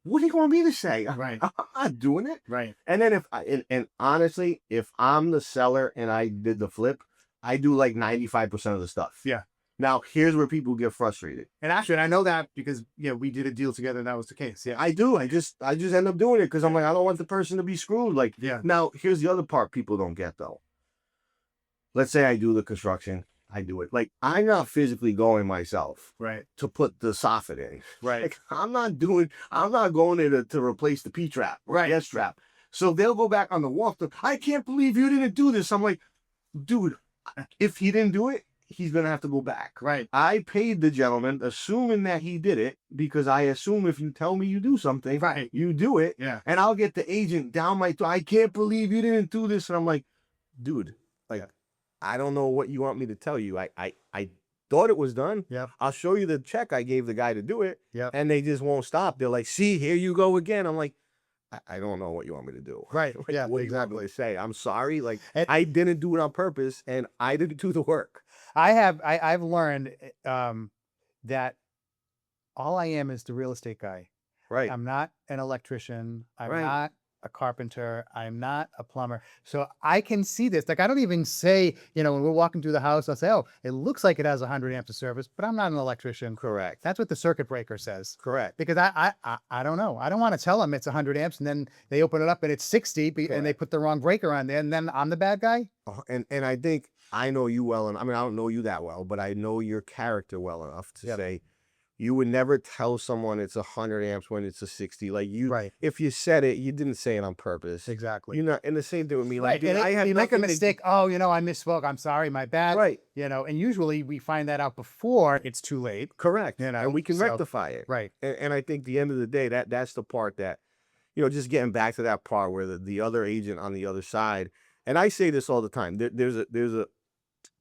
what do you want me to say? Right. I'm not doing it. Right. And then and honestly, if I'm the seller and I did the flip, I do like 95% of the stuff. Yeah. Now, here's where people get frustrated. And actually, I know that because we did a deal together and that was the case. Yeah. I do. I just end up doing it because I'm like, I don't want the person to be screwed. Like, Now, here's the other part people don't get though. Let's say I do the construction. I do it. Like, I'm not physically going myself. Right. To put the soffit in. Right. Like, I'm not going there to replace the P-trap. Right. S-trap. So they'll go back on the wall. I can't believe you didn't do this. I'm like, dude, if he didn't do it, he's going to have to go back. Right. I paid the gentleman, assuming that he did it, because I assume if you tell me you do something, right, you do it. Yeah. And I'll get the agent down my throat. I can't believe you didn't do this. And I'm like, dude, I don't know what you want me to tell you. I thought it was done. Yeah. I'll show you the check I gave the guy to do it. Yeah. And they just won't stop. They're like, see, here you go again. I'm like, I don't know what you want me to do. Right. Like, Yeah, what do you want me exactly. to say? I'm sorry. Like, And I didn't do it on purpose, and I didn't do the work. I've learned that all I am is the real estate guy. Right. I'm not an electrician. I'm Right. not a carpenter. I'm not a plumber. So I can see this. Like I don't even say, when we're walking through the house, I'll say, oh, it looks like it has 100 amps of service, but I'm not an electrician. Correct. That's what the circuit breaker says. Correct. Because I don't know. I don't want to tell them it's 100 amps and then they open it up and it's 60 and they put the wrong breaker on there and then I'm the bad guy. And I think I know you well, and I mean I don't know you that well, but I know your character well enough to say you would never tell someone it's 100 amps when it's a 60. Like if you said it, you didn't say it on purpose. Exactly. You're not, and the same thing with me. Right. Like, dude, And I have you make a nothing to- mistake. Oh, I misspoke. I'm sorry. My bad. Right. And usually we find that out before it's too late. Correct. And we can so- rectify it. Right. And I think the end of the day, that's the part that, just getting back to that part where the other agent on the other side, and I say this all the time,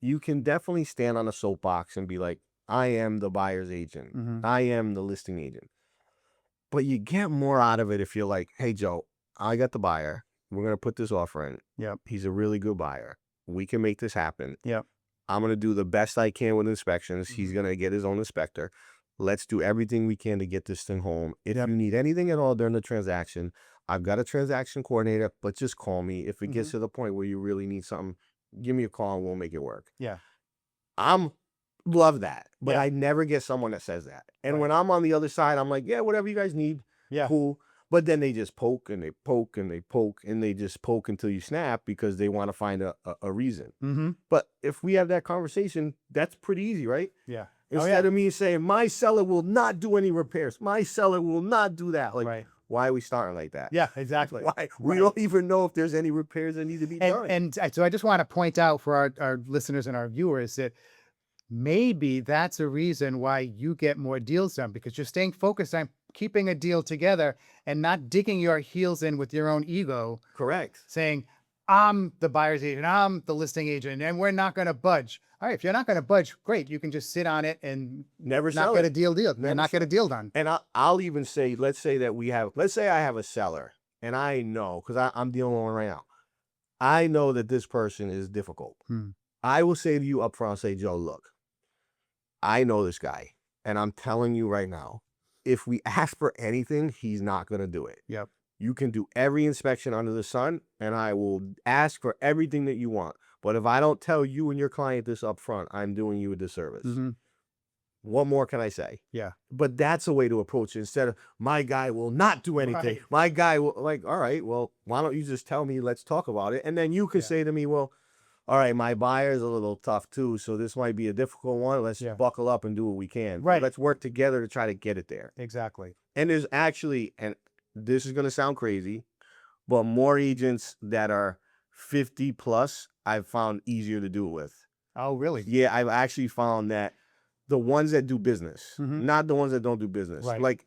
you can definitely stand on a soapbox and be like, I am the buyer's agent. Mhm. I am the listing agent. But you get more out of it if you're like, hey, Joe, I got the buyer. We're going to put this offer in. Yep. He's a really good buyer. We can make this happen. Yep. I'm going to do the best I can with inspections. He's going to get his own inspector. Let's do everything we can to get this thing home. If you need anything at all during the transaction, I've got a transaction coordinator, but just call me. If it gets to the point where you really need something, give me a call and we'll make it work. Yeah. Love that, but I never get someone that says that. And when I'm on the other side, I'm like, yeah, whatever you guys need, cool. But then they just poke and they poke and they poke and they just poke until you snap because they want to find a reason. Mm-hmm. But if we have that conversation, that's pretty easy, right? Yeah. Instead of me saying, my seller will not do any repairs. My seller will not do that. Like, why are we starting like that? Yeah, exactly. Why? We don't even know if there's any repairs that need to be done. And so I just want to point out for our listeners and our viewers that maybe that's a reason why you get more deals done because you're staying focused on keeping a deal together and not digging your heels in with your own ego. Correct. Saying, I'm the buyer's agent, I'm the listing agent, and we're not going to budge. All right, if you're not going to budge, great. You can just sit on it and never not get a deal and not get a deal done. And I'll even say, let's say I have a seller and I know, because I'm dealing with one right now. I know that this person is difficult. I will say to you up front, say, Joe, look, I know this guy and I'm telling you right now, if we ask for anything, he's not going to do it. Yep. You can do every inspection under the sun and I will ask for everything that you want. But if I don't tell you and your client this up front, I'm doing you a disservice. Mm-hmm. What more can I say? Yeah. But that's a way to approach it instead of my guy will not do anything. Right. My guy will, like, all right, well, why don't you just tell me, let's talk about it. And then you can say to me, well, all right, my buyer's a little tough too, so this might be a difficult one. Let's buckle up and do what we can. Right. Let's work together to try to get it there. Exactly. And there's actually, and this is going to sound crazy, but more agents that are 50 plus, I've found easier to do it with. Oh, really? Yeah, I've actually found that the ones that do business, not the ones that don't do business. Right. Like,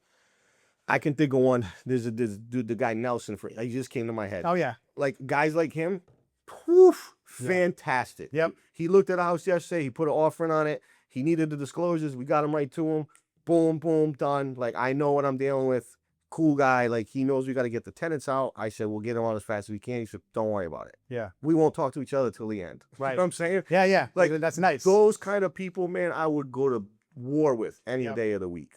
I can think of one. There's dude, the guy Nelson. He just came to my head. Oh, yeah. Like, guys like him, poof, fantastic. Yep. He looked at a house yesterday. He put an offer in on it. He needed the disclosures. We got him right to him. Boom, boom, done. Like, I know what I'm dealing with. Cool guy. Like, he knows we got to get the tenants out. I said, we'll get him out as fast as we can. He said, don't worry about it. Yeah. We won't talk to each other till the end. Right. You know what I'm saying? Yeah, yeah. Like, that's nice. Those kind of people, man, I would go to war with any day of the week.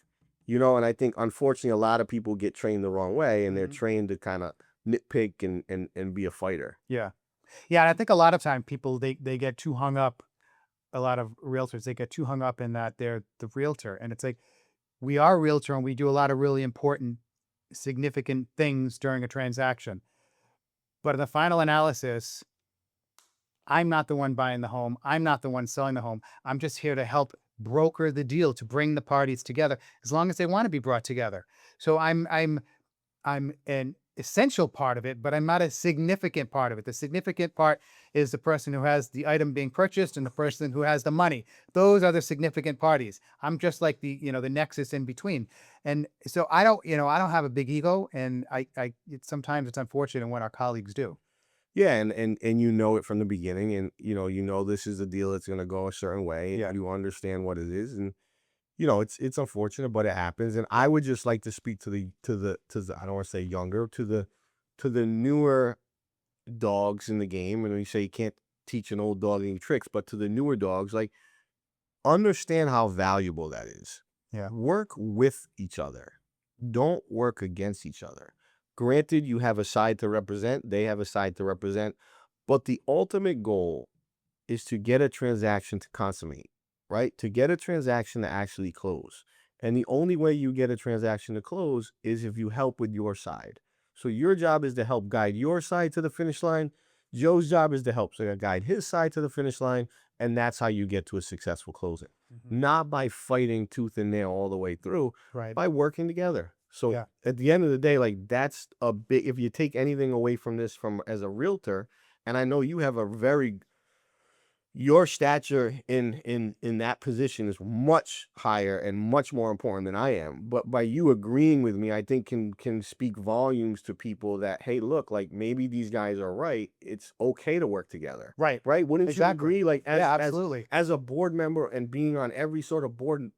You know, and I think, unfortunately, a lot of people get trained the wrong way, and they're trained to kind of nitpick and be a fighter. Yeah. Yeah, and I think a lot of time people, they get too hung up, a lot of realtors, they get too hung up in that they're the realtor. And it's like, we are a realtor and we do a lot of really important, significant things during a transaction. But in the final analysis, I'm not the one buying the home. I'm not the one selling the home. I'm just here to help broker the deal, to bring the parties together, as long as they want to be brought together. So I'm an essential part of it, but I'm not a significant part of it. The significant part is the person who has the item being purchased and the person who has the money. Those are the significant parties. I'm just like the nexus in between. And so I don't have a big ego, and sometimes it's unfortunate when our colleagues do. Yeah, and you know it from the beginning, and you know this is a deal that's going to go a certain way, and you understand what it is, and it's unfortunate, but it happens. And I would just like to speak to the I don't want to say younger, to to the newer dogs in the game, and we say you can't teach an old dog any tricks, but to the newer dogs, like, understand how valuable that is. Yeah. Work with each other. Don't work against each other. Granted, you have a side to represent, they have a side to represent, but the ultimate goal is to get a transaction to consummate, right? To get a transaction to actually close. And the only way you get a transaction to close is if you help with your side. So your job is to help guide your side to the finish line. Joe's job is to help guide his side to the finish line. And that's how you get to a successful closing. Not by fighting tooth and nail all the way through, Right. by working together. So Yeah. at the end of the day, like, that's a big, if you take anything away from this from as a realtor, and I know you have a very, your stature in that position is much higher and much more important than I am. But by you agreeing with me, I think can speak volumes to people that, hey, look, like, maybe these guys are right. It's okay to work together. Right. Right? Wouldn't you Exactly. agree? Like, Yeah, absolutely. as a board member and being on every sort of board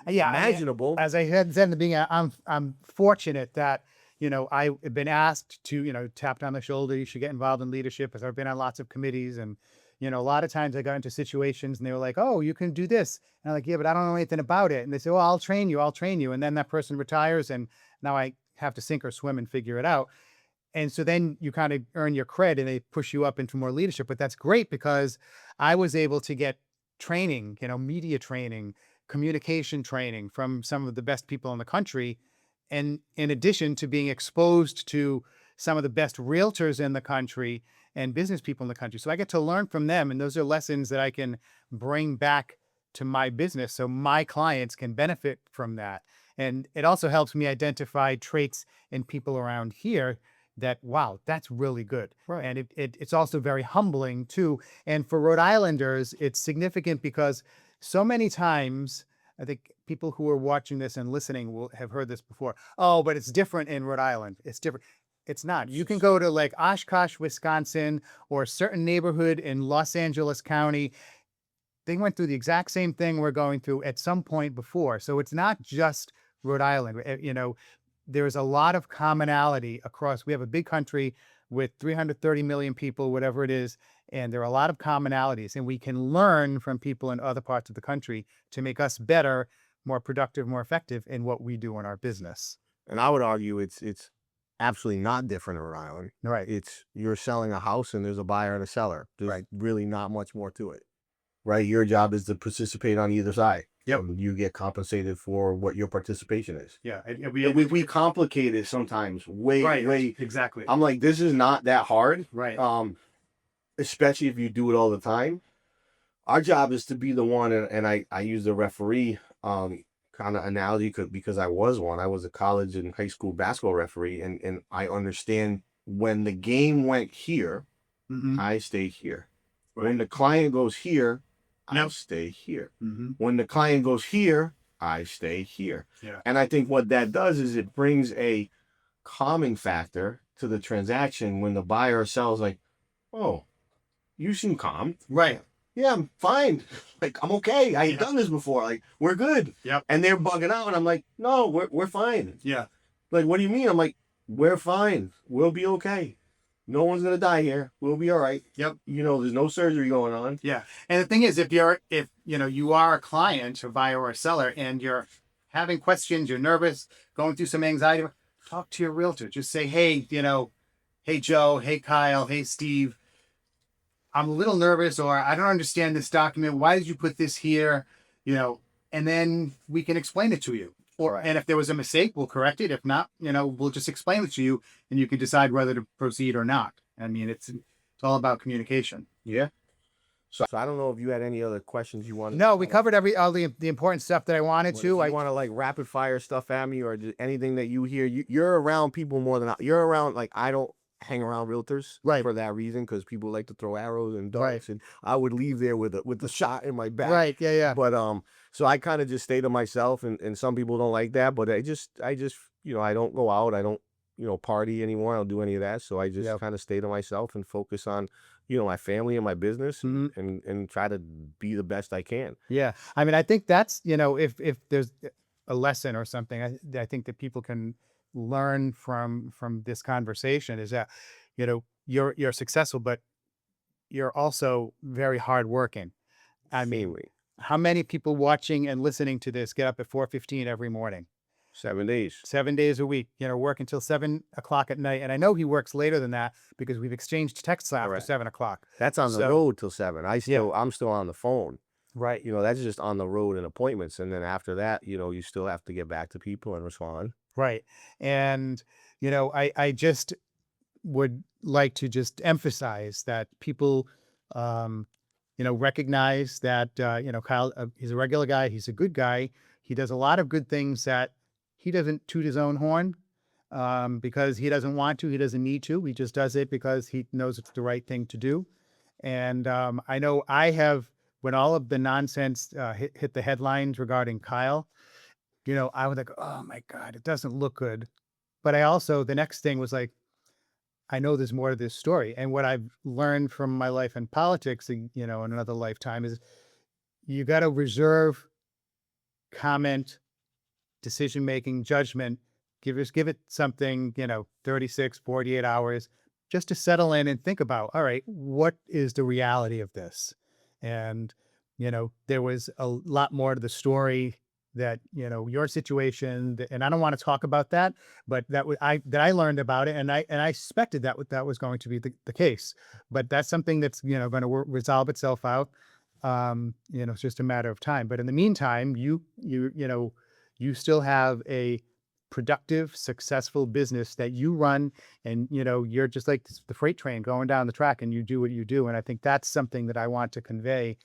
Yeah, I mean, imaginable. as I had said in the beginning, I'm fortunate that, I've been asked to, tapped on the shoulder, you should get involved in leadership, as I've been on lots of committees. And, a lot of times I got into situations and they were like, oh, you can do this. And I'm like, yeah, but I don't know anything about it. And they say, well, I'll train you. I'll train you. And then that person retires and now I have to sink or swim and figure it out. And so then you kind of earn your cred and they push you up into more leadership. But that's great because I was able to get training, media training, communication training from some of the best people in the country. And in addition to being exposed to some of the best realtors in the country and business people in the country. So I get to learn from them. And those are lessons that I can bring back to my business so my clients can benefit from that. And it also helps me identify traits in people around here that, wow, that's really good. Right. And it's also very humbling too. And for Rhode Islanders, it's significant because so many times, I think people who are watching this and listening will have heard this before. Oh, but it's different in Rhode Island. It's different. It's not. You can go to like Oshkosh, Wisconsin, or a certain neighborhood in Los Angeles County. They went through the exact same thing we're going through at some point before. So it's not just Rhode Island. There's a lot of commonality across. We have a big country with 330 million people, whatever it is. And there are a lot of commonalities, and we can learn from people in other parts of the country to make us better, more productive, more effective in what we do in our business. And I would argue it's absolutely not different in Rhode Island. Right. It's, you're selling a house and there's a buyer and a seller. There's Right. really not much more to it. Right? Your job is to participate on either side. Yep. You get compensated for what your participation is. Yeah. We complicate it sometimes way. Exactly. I'm like, this is not that hard. Right. Especially if you do it all the time. Our job is to be the one, and I use the referee kind of analogy because I was one. I was a college and high school basketball referee, and I understand when the game went here, I stay here. Right. When the client goes here, I stay here. When the client goes here, I stay here. Yeah. And I think what that does is it brings a calming factor to the transaction when the buyer or seller's like, oh, you seem calm. Right. Yeah, I'm fine. Like, I'm okay. I ain't done this before. Like, we're good. Yep. And they're bugging out, and I'm like, no, we're fine. Yeah. Like, what do you mean? I'm like, we're fine. We'll be okay. No one's gonna die here. We'll be all right. Yep. There's no surgery going on. Yeah. And the thing is, if you are a client, a buyer or a seller, and you're having questions, you're nervous, going through some anxiety, talk to your realtor. Just say, hey, hey Joe, hey Kyle, hey Steve, I'm a little nervous, or I don't understand this document. Why did you put this here? And then we can explain it to you. And if there was a mistake, we'll correct it. If not, we'll just explain it to you, and you can decide whether to proceed or not. I mean, it's all about communication. Yeah. So I don't know if you had any other questions you wanted. No, we covered all the important stuff that I wanted to. I want to like rapid fire stuff at me, or just anything that you hear. You're around people more than you're around. Like, I don't hang around realtors for that reason, because people like to throw arrows and darts, and I would leave there with the shot in my back. Right. Yeah. But so I kind of just stay to myself, and some people don't like that, but I just I don't go out, I don't party anymore, I don't do any of that, so I just kind of stay to myself and focus on my family and my business, and try to be the best I can. Yeah, I mean, I think that's if there's a lesson or something, I think that people can learn from this conversation is that, you're successful, but you're also very hardworking. I mean, Extremely. how many people watching and listening to this get up at 4:15 every morning, 7 days. 7 days a week, work until 7 o'clock at night? And I know he works later than that because we've exchanged texts after Correct. 7 o'clock. That's on the So, road till 7. yeah, I'm still on the phone. right. That's just on the road and appointments. And then after that, you still have to get back to people and respond. Right. And, I just would like to just emphasize that people, um, recognize that, Kyle, he's a regular guy. He's a good guy. He does a lot of good things that he doesn't toot his own horn, because he doesn't want to. He doesn't need to. He just does it because he knows it's the right thing to do. And I know I have, when all of the nonsense hit the headlines regarding Kyle, I was like, oh my God, it doesn't look good. But I also, the next thing was like, I know there's more to this story. And what I've learned from my life in politics, in another lifetime, is you got to reserve comment, decision making, judgment. Give it something, 36, 48 hours just to settle in and think about, all right, what is the reality of this? And, there was a lot more to the story that, your situation, and I don't want to talk about that, but I learned about it, and I suspected that was going to be the case. But that's something that's, going to resolve itself out. It's just a matter of time. But in the meantime, you still have a productive, successful business that you run, and you're just like the freight train going down the track, and you do what you do. And I think that's something that I want to convey,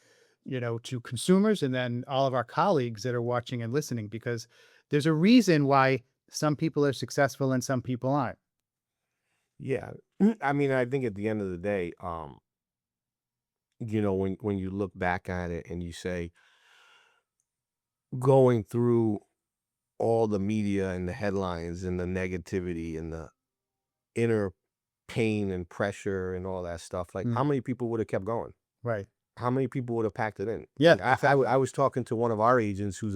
to consumers, and then all of our colleagues that are watching and listening, because there's a reason why some people are successful and some people aren't. Yeah. I mean, I think at the end of the day, when you look back at it and you say, going through all the media and the headlines and the negativity and the inner pain and pressure and all that stuff, like, Mm. how many people would have kept going? Right. How many people would have packed it in? Yeah, Like, I was talking to one of our agents who's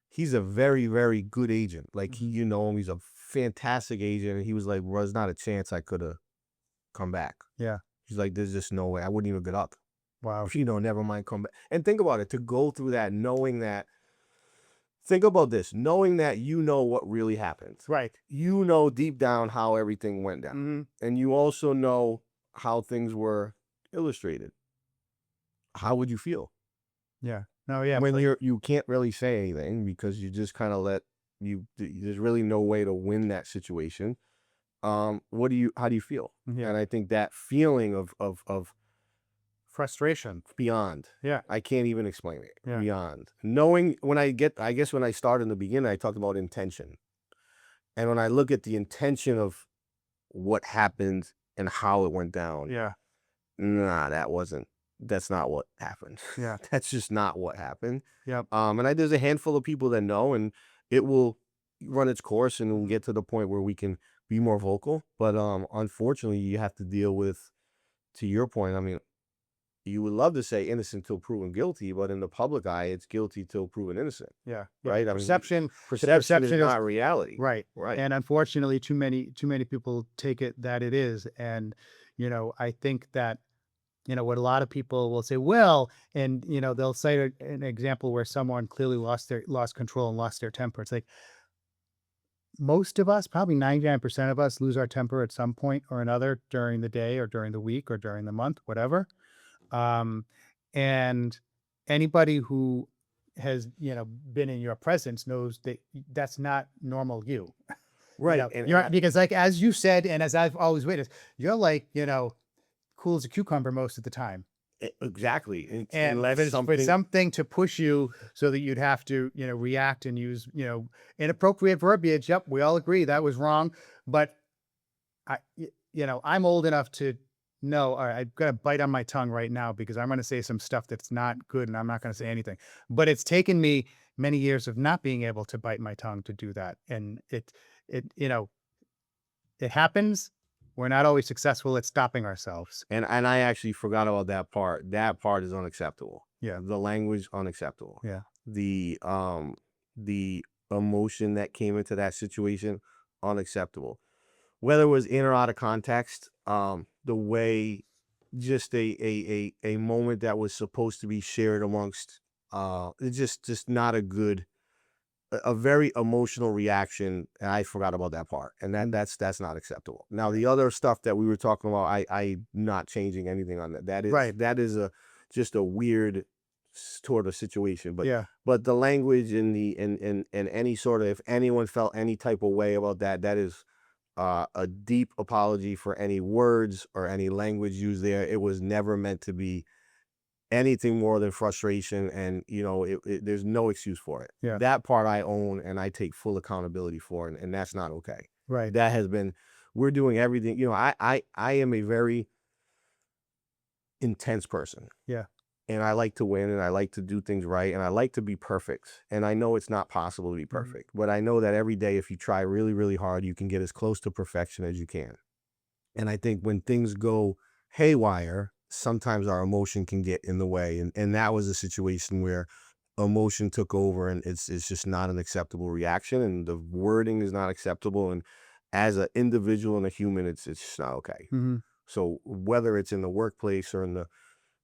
he's a very, very good agent. Like, you know him, he's a fantastic agent. And he was like, well, there's not a chance I could have come back. Yeah. He's like, there's just no way. I wouldn't even get up. Wow. Never mind come back. And think about it, to go through that, knowing that, think about this, knowing that what really happened. Right. Deep down how everything went down. Mm-hmm. And you also know how things were illustrated. How would you feel? Yeah. No, yeah. When you can't really say anything because you just kind of there's really no way to win that situation. How do you feel? Yeah. And I think that feeling of Frustration. beyond, Yeah. I can't even explain it. Yeah. Beyond knowing, I guess when I started in the beginning, I talked about intention. And when I look at the intention of what happened and how it went down, Yeah. nah, that's not what happened. Yeah. That's just not what happened. Yep. And there's a handful of people that know, and it will run its course, and we'll get to the point where we can be more vocal. But unfortunately, you have to deal with, to your point, I mean, you would love to say innocent till proven guilty, but in the public eye, it's guilty till proven innocent. Yeah. Right? I mean, Perception perception is is not reality. right. Right. And unfortunately, too many people take it that it is. And, I think that, what a lot of people will say, well, and, they'll cite an example where someone clearly lost control and lost their temper. It's like, most of us, probably 99% of us, lose our temper at some point or another during the day or during the week or during the month, whatever. And anybody who has, been in your presence knows that that's not normal you. Right. You're, because like, as you said, and as I've always witnessed, you're like, cool as a cucumber most of the time. Exactly. And Unless for something to push you so that you'd have to, react and use, inappropriate verbiage. Yep. We all agree that was wrong. But I'm old enough to know, all right, I've got to bite on my tongue right now because I'm going to say some stuff that's not good and I'm not going to say anything. But it's taken me many years of not being able to bite my tongue to do that. And it happens. We're not always successful at stopping ourselves. And I actually forgot about that part. That part is unacceptable. Yeah. The language, unacceptable. Yeah. The emotion that came into that situation, unacceptable. Whether it was in or out of context, the way just a moment that was supposed to be shared amongst it's just not a good a very emotional reaction, and I forgot about that part, and that's not acceptable. Now the other stuff that we were talking about, I not changing anything on that. That is Right. that is a just a weird sort of situation, Yeah. but the language and the and any sort of, if anyone felt any type of way about that, that is a deep apology for any words or any language used there. It was never meant to be anything more than frustration, and there's no excuse for it. Yeah. That part I own and I take full accountability for, and that's not okay. Right. That has been, we're doing everything. I am a very intense person. Yeah. And I like to win, and I like to do things right, and I like to be perfect. And I know it's not possible to be perfect, but I know that every day, if you try really, really hard, you can get as close to perfection as you can. And I think when things go haywire, sometimes our emotion can get in the way. And that was a situation where emotion took over, and it's just not an acceptable reaction, and the wording is not acceptable. And as an individual and a human, it's just not okay. Mm-hmm. So whether it's in the workplace or in the,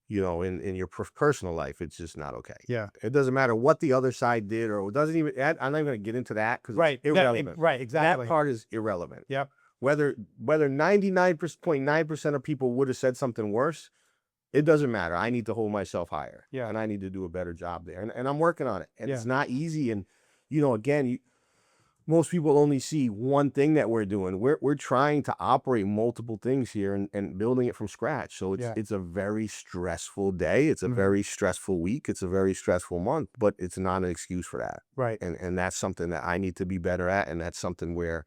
in your personal life, it's just not okay. Yeah. It doesn't matter what the other side did, or it doesn't even, I'm not even going to get into that because Right. it's irrelevant. Right. Exactly. That part is irrelevant. Yep. Whether 99.9% of people would have said something worse, it doesn't matter. I need to hold myself higher. Yeah. And I need to do a better job there. And I'm working on it. And Yeah. it's not easy. And, again, most people only see one thing that we're doing. We're trying to operate multiple things here, and building it from scratch. So it's a very stressful day. It's a very stressful week. It's a very stressful month, but it's not an excuse for that. Right. And that's something that I need to be better at. And that's something where,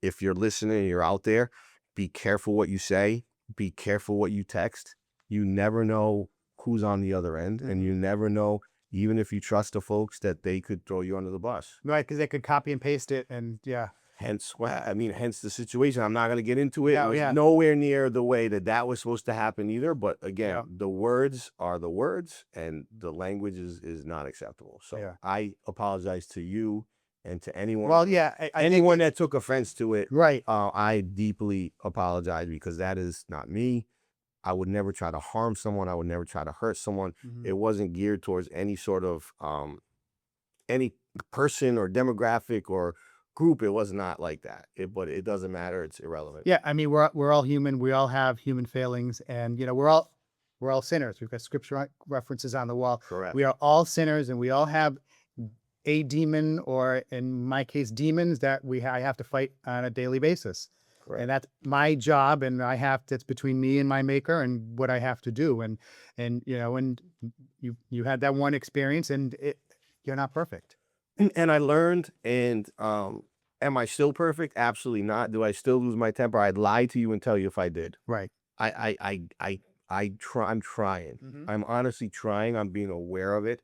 if you're listening and you're out there, be careful what you say, be careful what you text. You never know who's on the other end, and you never know, even if you trust the folks, that they could throw you under the bus. Right. Because they could copy and paste it, and Hence the situation. I'm not going to get into it. Yeah, It was yeah. nowhere near the way that was supposed to happen either. But again, Yeah. the words are the words, and the language is not acceptable. So Yeah. I apologize to you and to anyone. Well, yeah. I think anyone that took offense to it, right. I deeply apologize, because that is not me. I would never try to harm someone. I would never try to hurt someone. Mhm. It wasn't geared towards any sort of any person or demographic or group. It was not like that. But it doesn't matter. It's irrelevant. Yeah. I mean, we're all human. We all have human failings, and we're all sinners. We've got scripture references on the wall. Correct. We are all sinners, and we all have a demon, or in my case, demons that I have to fight on a daily basis. Correct. And that's my job, and it's between me and my maker, and what I have to do. And you had that one experience, and you're not perfect. And I learned. And am I still perfect? Absolutely not. Do I still lose my temper? I'd lie to you and tell you if I did. Right. I'm trying. Mhm. I'm honestly trying. I'm being aware of it.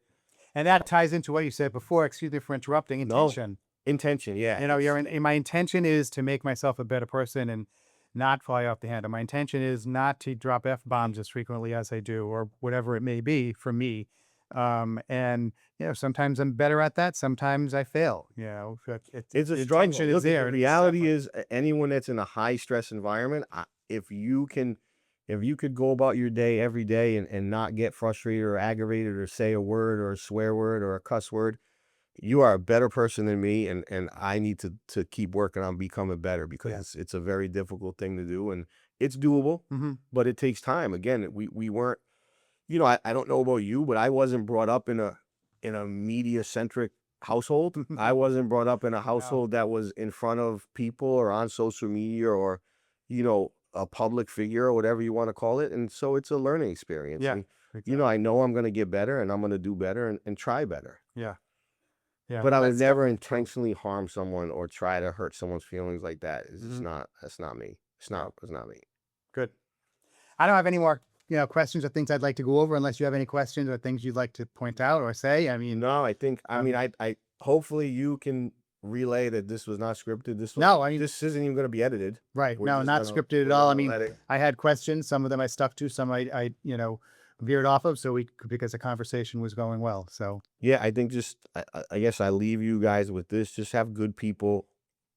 And that ties into what you said before. Excuse me for interrupting. No. Intention. Intention, yeah. My intention is to make myself a better person and not fly off the handle. My intention is not to drop F-bombs as frequently as I do, or whatever it may be for me. And sometimes I'm better at that. Sometimes I fail. It's a struggle. Look, the reality is, anyone that's in a high stress environment, if you could go about your day every day and not get frustrated or aggravated or say a word or a swear word or a cuss word, you are a better person than me. And I need to keep working on becoming better, because it's a very difficult thing to do, and it's doable, but it takes time. Again, we weren't, I don't know about you, but I wasn't brought up in a media centric household. I wasn't brought up in a household that was in front of people or on social media, or, a public figure, or whatever you want to call it. And so it's a learning experience. Yeah. And, Exactly. I know I'm going to get better, and I'm going to do better, and try better. Yeah. Yeah. But I would never intentionally harm someone or try to hurt someone's feelings like that. It's just that's not me. It's not me. Good. I don't have any more, questions or things I'd like to go over, unless you have any questions or things you'd like to point out or say. I mean, No, I think, I hopefully you can relay that this was not scripted. This isn't even going to be edited. right. We're No, just not gonna- scripted at we're all. I gonna mean, let it- I had questions. Some of them I stuck to, some I veered off of, so because the conversation was going well. So Yeah, I think just I guess I leave you guys with this. Just have good people,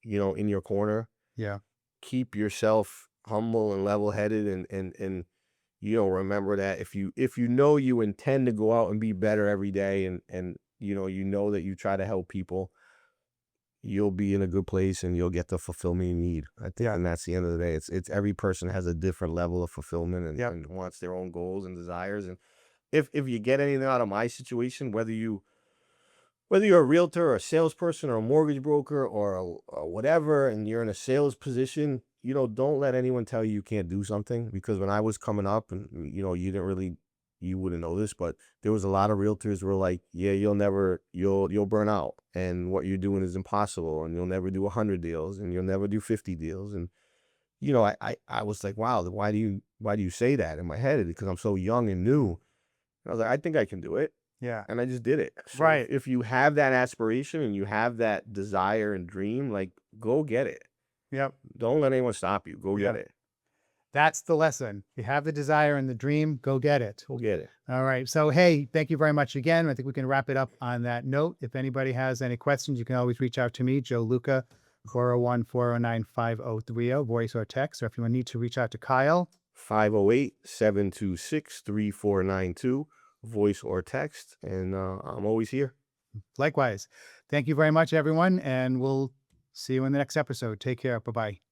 in your corner. yeah, Keep yourself humble and level-headed, and remember that if you know you intend to go out and be better every day, and you know that you try to help people, you'll be in a good place and you'll get the fulfillment you need. I think, and that's the end of the day. It's every person has a different level of fulfillment, and wants their own goals and desires. And if you get anything out of my situation, whether you're a realtor or a salesperson or a mortgage broker or whatever, and you're in a sales position, don't let anyone tell you can't do something. Because when I was coming up, and you wouldn't know this, but there was a lot of realtors who were like, yeah, you'll burn out, and what you're doing is impossible, and you'll never do 100 deals, and you'll never do 50 deals. And I was like, wow, why do you say that in my head? Because I'm so young and new. And I was like, I think I can do it. yeah, And I just did it. So right. if you have that aspiration and you have that desire and dream, like, go get it. Yep. Don't let anyone stop you. Go get Yeah. it. That's the lesson. You have the desire and the dream, go get it. Go get it. All right. So, hey, thank you very much again. I think we can wrap it up on that note. If anybody has any questions, you can always reach out to me, Joe Luca, 401-409-5030, voice or text. Or if you need to reach out to Kyle, 508-726-3492, voice or text. And I'm always here. likewise. Thank you very much, everyone. And we'll see you in the next episode. Take care. Bye-bye.